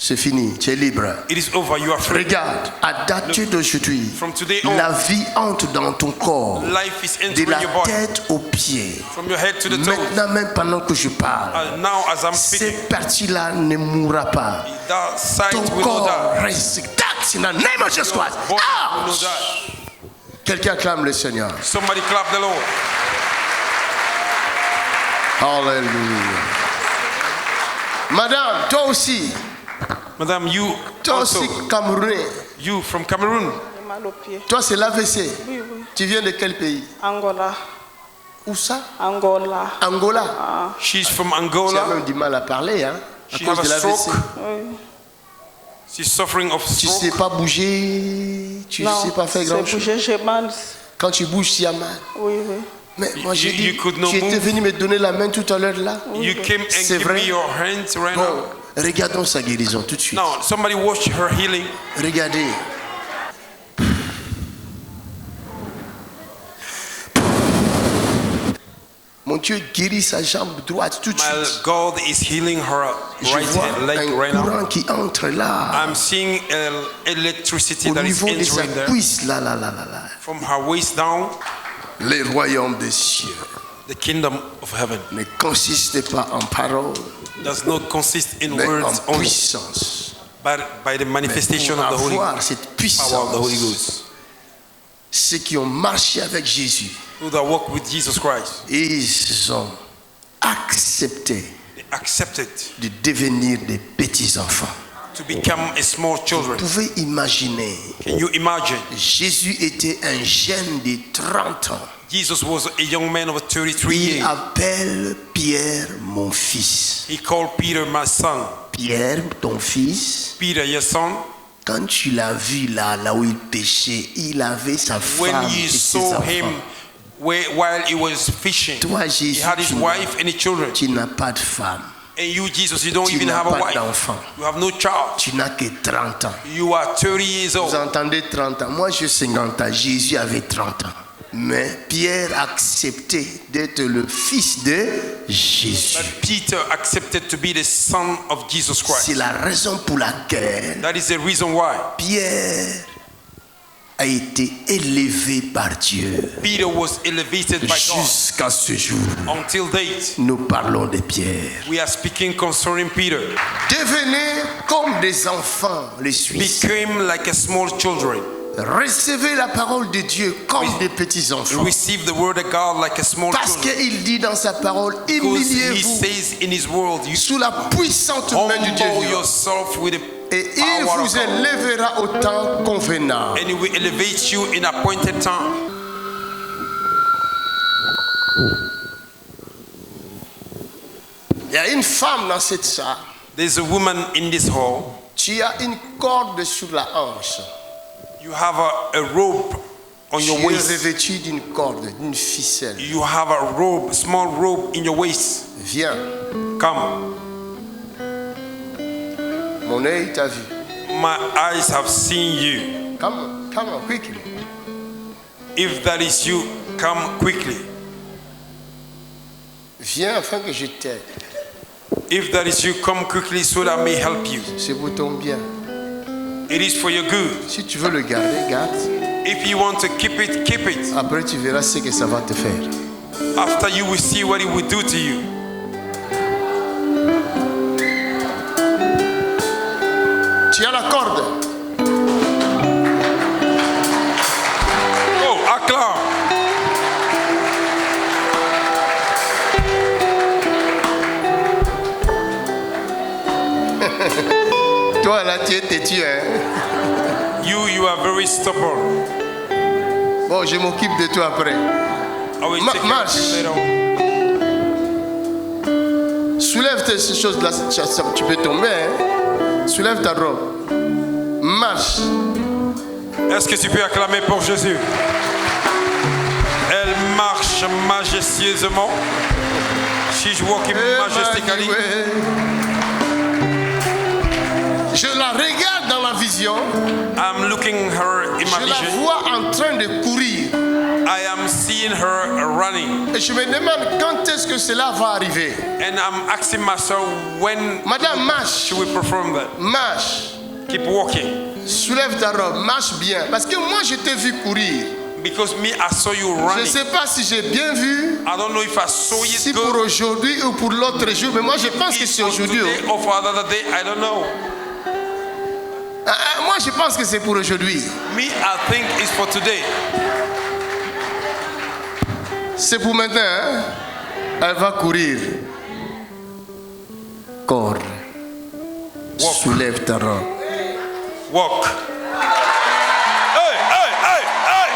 C'est fini, tu es libre. It is over, you are free. Regarde, à date d'aujourd'hui, From today on, la vie entre dans ton corps, life is de entering la your body. tête aux pieds. From your head to the toes. Maintenant même pendant que je parle, Now as I'm speaking, cette partie-là ne mourra pas. that side Ton will corps not die. reste intact in the name of Jesus Christ. Body will not die. Quelqu'un acclame le Seigneur. Somebody clap the Lord. Alléluia. Madame, toi aussi. Madame, you toi also. aussi Camerounais. You from Cameroon. J'ai mal aux pieds. Toi, c'est l'AVC. Oui, oui. Tu viens de quel pays? Angola. Où ça? Angola. Angola. Ah. She's from Tu as Angola. même du mal à parler, hein? À She cause have de a l'AVC. stroke. Oui. She's suffering of Tu stroke. sais pas bouger, tu Non, sais pas faire grand chose. bouger, j'ai mal. Quand tu bouges, tu as mal. Oui, oui. Mais moi j'ai dit, you could not tu étais move. venu me donner la main tout à l'heure là. You came and C'est gave me vrai. your hands right Bon, now. regardons sa guérison tout de suite. Now, somebody watch her healing. Regardez. Mon Dieu guérit sa jambe droite tout de My suite. God is healing her Je right vois leg un right now. courant qui entre là. I'm seeing electricity Au that is niveau de sa entering there. cuisse, là. From her waist down, Les royaumes des cieux the kingdom of heaven ne consiste pas en paroles, does not consist in mais words en only, puissance. but by the manifestation Mais of pour the Holy avoir cette power of the Holy puissance, Ghost. ceux qui ont marché avec Jésus, Who that walk with Jesus Christ, ils ont accepté they accepted de devenir des petits-enfants. to become a small Vous children. pouvez imaginer, Can you imagine? Jésus était un jeune de 30 ans. Jesus was a young man of 33 Il years. appelle Pierre mon fils. He called Peter my son. Pierre, ton fils, Peter, your son. quand tu l'as vu là où il péchait, il avait sa When femme you et ses saw enfants. him while he was fishing, Toi, he Jésus, had his wife and his children. tu n'as pas de femme. And you, Jesus, you don't Tu even n'as have a pas wife. d'enfant. You have no child. Tu n'as que 30 ans. You are 30 years Vous old. entendez 30 ans. Moi, j'ai 50 ans. Jésus avait 30 ans. Mais Pierre acceptait d'être le fils de Jésus. But Peter accepted to be the son of Jesus Christ. C'est la raison pour laquelle That is the reason why Pierre a été élevé par Dieu. Peter was elevated by God. Jusqu'à ce jour, Until date, nous parlons de Pierre. we are speaking concerning Peter. Devenez comme des enfants, les Suisses. Became like a small children. Recevez la parole de Dieu comme des petits-enfants. Receive the word of God like a small Parce children. qu'il dit dans sa parole, Because he humiliez-vous says in his word, you sous la puissante main du Dieu humble vivant. yourself with the Et il power vous of God. élèvera au temps convenable. And he will elevate you in appointed time. Il y a une femme dans cette salle. There's a woman in this hall. Tu as une corde sur la hanche. You have a rope on your Tu es waist. revêtu d'une corde, d'une ficelle. You have a rope, small rope in your waist. Viens. Come. Mon œil t'a vu. My eyes have seen you. Come on, quickly. If that is you, come quickly. Viens afin que je t'aide. If that is you, come quickly so that I may help you. C'est pour ton bien. It is for your good. Si tu veux le garder, garde. If you want to keep it, keep it. Après, tu verras ce que ça va te faire. After you will see what it will do to you. Tu as la corde. Oh, acclame. Toi là, tu es têtu, hein? You are very stubborn. Bon, je m'occupe de toi après. I will take care of Marche. you later on. Soulève ces choses-là, tu peux tomber, hein? Soulève ta robe. Marche. Est-ce que tu peux acclamer pour Jésus? Elle marche majestueusement. She's walking majestically. Je la regarde dans la vision. I'm looking her in my Je la vision. vois en train de courir. I am seeing her running. Et je me demande quand est-ce que cela va arriver. And I'm asking myself when Madame, marche. she will perform that. Marche. Keep walking. Soulève ta robe, marche bien. Parce que moi, je t'ai vu courir. Because me, I saw you Je running. ne sais pas si j'ai bien vu, I don't know if I saw it si good. pour aujourd'hui ou pour l'autre jour, mais moi, je pense que c'est aujourd'hui. Today or for another day, I don't know. Moi, je pense que c'est pour aujourd'hui. Me, I think it's for today. C'est pour maintenant. Hein? Elle va courir. Corps. Walk. Soulève ta robe. Walk. Hey, hey, hey, hey!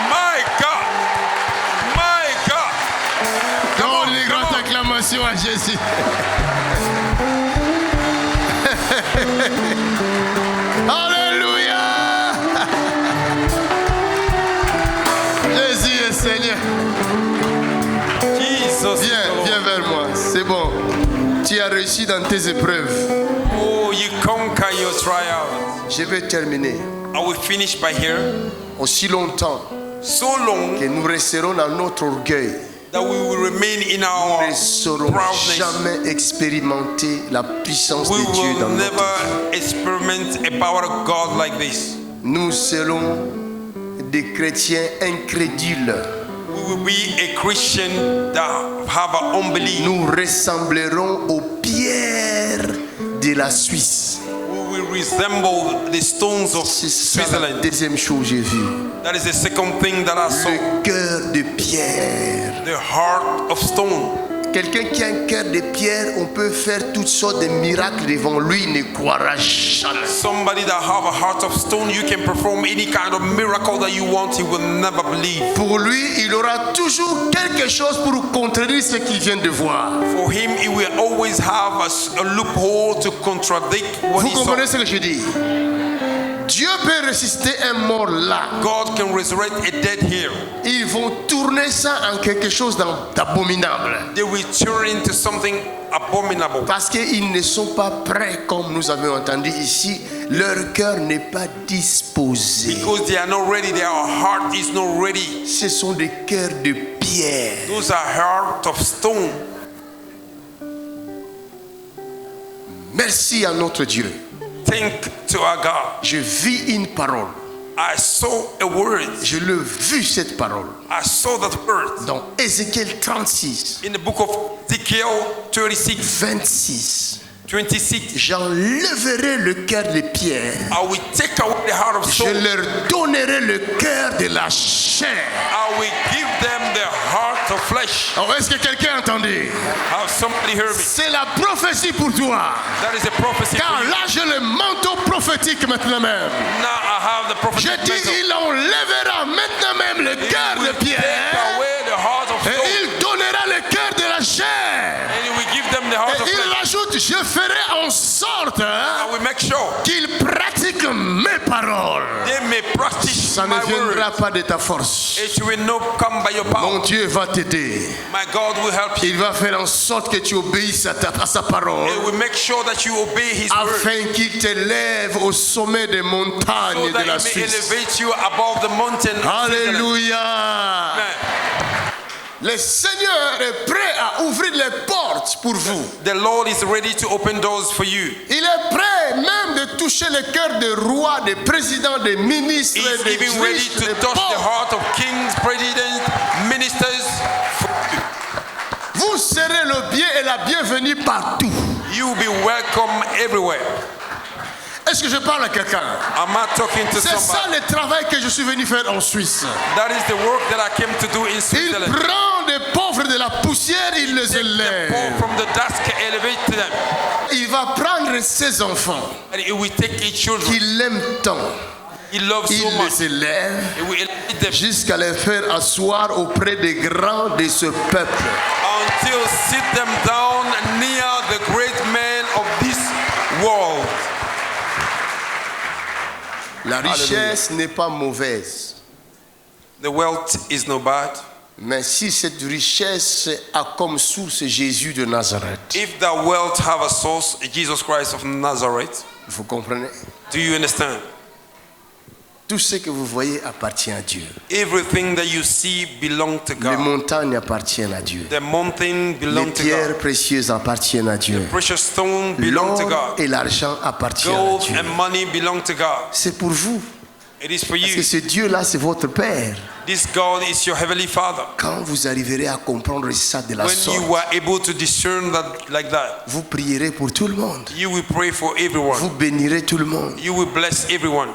My God! My God! Donne les grandes acclamations à Jésus. Alléluia! Jésus est Seigneur. Viens vers moi. C'est bon. Tu as réussi dans tes épreuves. Oh, you conquer your trials. Je vais terminer. I will finish by here. Aussi longtemps So long que nous resterons dans notre orgueil, that we will remain in nous our ne saurons proudness. jamais expérimenter la puissance We de Dieu dans will notre vie. never experiment a power of God like this. Nous serons des chrétiens incrédules. We will be a Christian that have an unbelief. Nous ressemblerons aux pierres de la Suisse. We will resemble the stones of C'est ça la Switzerland. deuxième chose que j'ai vue. That is the second thing that I saw. Le cœur de pierre. The heart of stone. Quelqu'un qui a un cœur de pierre, on peut faire toutes sortes de miracles devant lui, il ne croira jamais. Somebody that have a heart of stone, you can perform any kind of miracle that you want, he will never believe. Pour lui, il aura toujours quelque chose pour contredire ce qu'il vient de voir. For him, he will always have a loophole to contradict what Vous he saw. comprenez ce que je dis? Dieu peut ressusciter un mort là. God can resurrect a dead here. Ils vont tourner ça en quelque chose d'abominable. They will turn into something abominable. Parce qu'ils ne sont pas prêts, comme nous avons entendu ici. Leur cœur n'est pas disposé. Because they are not ready, their heart is not ready. Ce sont des cœurs de pierre. Those are heart of stone. Merci à notre Dieu. Thank to our God. Je vis une parole. I saw a word. Je l'ai vu cette parole. I saw that word. Dans Ézéchiel 36. In the book of Ezekiel 36. 26. 26. J'enlèverai le cœur de pierre. I will take away the heart of Je stone. leur donnerai le cœur de la chair. I will give them the heart of flesh. Oh, est-ce que quelqu'un a entendu? Have somebody heard me? C'est la prophétie pour toi. That is a prophecy Car for you. là, j'ai le manteau prophétique maintenant même. Now I have the prophetic Je dis, mantle. il enlèvera maintenant même le cœur He will de pierre. take away the heart of Et stone. il donnera le cœur de la chair. And he will give them the heart Et of il flesh. rajoute, je ferai en sorte I will make sure qu'ils pratiquent mes paroles. they may practice Ça ne my viendra word. pas de ta force. It will not come by your power. Mon Dieu va t'aider. My God will help you. Il va faire en sorte que tu obéisses à sa parole. It will make sure that you obey his word. Afin qu'il t'élève au sommet des montagnes So de that la he may Suisse. elevate you above the mountain. Alléluia. Amen. Le Seigneur est prêt à ouvrir les portes pour vous. The Lord is ready to open doors for you. Il est prêt prêt même de toucher le cœur des rois, des présidents, des ministres, He's des even ready juges, to des touch the pauvres. heart of kings, presidents, ministers. Vous serez le bien et la bienvenue partout. You will be welcome everywhere. Est-ce que je parle à quelqu'un? Am I talking to C'est ça somebody? le travail que je suis venu faire en Suisse. That is the work that I came to do in Il Switzerland. prend des pauvres de la poussière, il les élève. From the dust, elevate them. Il va prendre ses enfants And he will take his children. qu'il aime tant. He loves Il so much. les élève He will elevate them jusqu'à les faire asseoir auprès des grands de ce peuple. until sit them down near the great men of this world. La richesse n'est pas mauvaise. The wealth is no bad. Mais si cette richesse a comme source Jésus de Nazareth, If the wealth have a source, Jesus Christ of Nazareth, vous comprenez? do you understand? Tout ce que vous voyez appartient à Dieu. Everything that you see belongs to Les God. montagnes appartiennent à Dieu. The mountain Les belongs to pierres God. précieuses appartiennent à Dieu. Precious stone belong to L'or God. et l'argent appartiennent à Gold Dieu. and money belong to God. C'est pour vous. It is for Parce you. que ce Dieu-là, c'est votre Père. This God is your heavenly Father. Quand vous arriverez à comprendre ça de la When sorte, you are able to discern that like that, vous prierez pour tout le monde. you will pray for everyone. Vous bénirez tout le monde. You will bless everyone.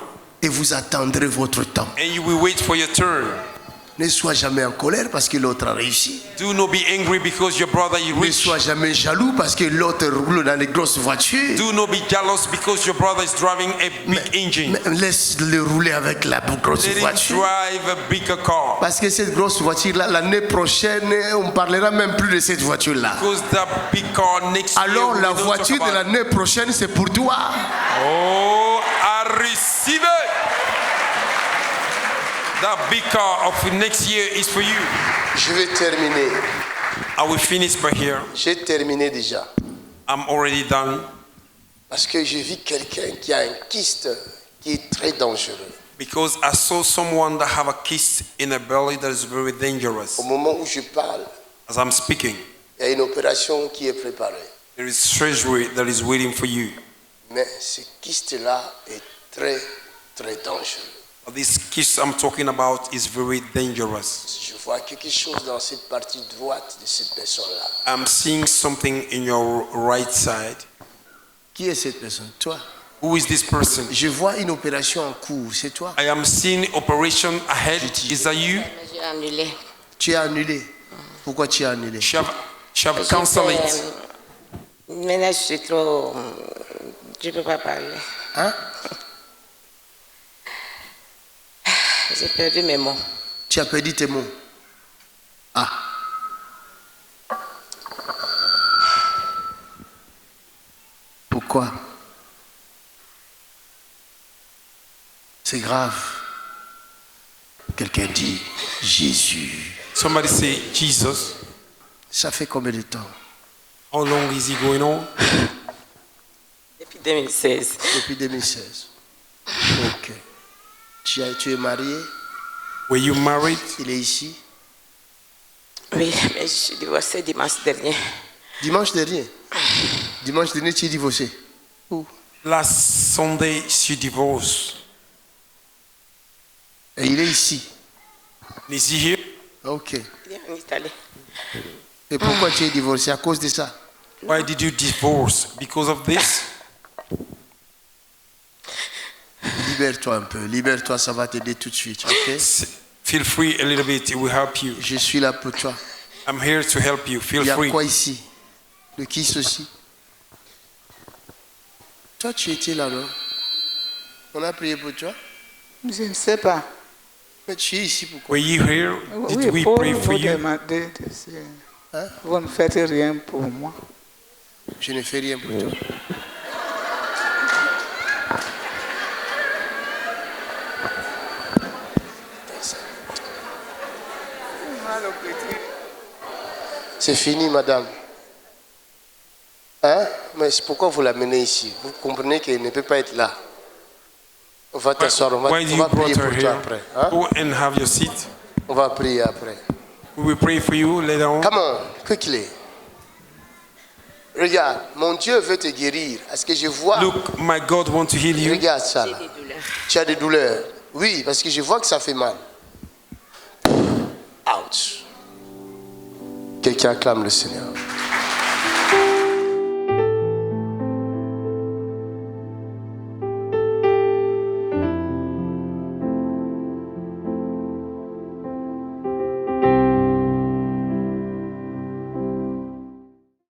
Et vous attendrez votre temps. And you will wait for your turn. Ne sois jamais en colère parce que l'autre a réussi. Do not be angry because your brother is Ne rich. sois jamais jaloux parce que l'autre roule dans les grosses voitures. Do not be jealous because your brother is driving a big engine. Mais laisse-le rouler avec la grosse Let him voiture. drive a bigger car. Parce que cette grosse voiture-là, l'année prochaine, on ne parlera même plus de cette voiture-là. Because that big car next year. Alors we la don't talk voiture de about it. l'année prochaine, c'est pour toi. Oh, I receive it. That big car of next year is for you. Je vais terminer. I will finish by here. J'ai terminé déjà. I'm already done. Parce que j'ai vu quelqu'un qui a un kyste qui est très dangereux. Because I saw someone that have a kyst in the belly that is very dangerous. Au moment où je parle, As I'm speaking, il y a une opération qui est préparée. there is surgery that is waiting for you. Mais ce kyste-là est très, très dangereux. This kyst I'm talking about is very dangerous. Je vois quelque chose dans cette partie droite de cette personne-là. I'm seeing something in your right side. Qui est cette personne? Toi. Who is this person? Je vois une opération en cours. C'est toi? I am seeing operation ahead. Is that you? J'ai annulé. Tu as annulé. Pourquoi tu as annulé? She have cancelled it. Maintenant, je suis trop. Je ne peux pas parler. Hein? J'ai perdu mes mots. Tu as perdu tes mots. Ah. Pourquoi? C'est grave. Quelqu'un dit Jésus. Somebody say Jesus. Ça fait combien de temps? How long is he going on? Depuis 2016. Depuis 2016. Ok. Tu es marié? Were you married? Il est ici? Oui, mais je suis divorcée dimanche dernier. Dimanche dernier? Dimanche dernier, tu es divorcé? Où? Last Sunday, she divorced. Et il est ici? Is he here? Ok. Il est en Italie. Et pourquoi tu es divorcé? À cause de ça? Why did you divorce? Because of this? Libère-toi un peu. Libère-toi, ça va t'aider tout de suite. Ok? Feel free a little bit. It will help you. Je suis là pour toi. I'm here to help you. Feel Il y a free. quoi ici? Le kyste aussi? Toi, tu étais là, non? On a prié pour toi? Je ne sais pas. Mais tu es ici pourquoi? Were you here? Did Oui, we pour pray for vous you? demander, vous ne faites rien pour moi. Je ne fais rien pour toi. C'est fini, madame. Hein? Mais pourquoi vous l'amenez ici? Vous comprenez qu'elle ne peut pas être là. On va t'asseoir, on va Why do you prier brought her pour toi here? après. Hein? Go and have your seat. On va prier après. We will pray for you later on. Come on, quickly. Regarde, mon Dieu veut te guérir. Est-ce que je vois? Look, my God wants to heal you. Regarde ça là. Tu as des douleurs. Oui, parce que je vois que ça fait mal. Ouch. Quelqu'un acclame le Seigneur.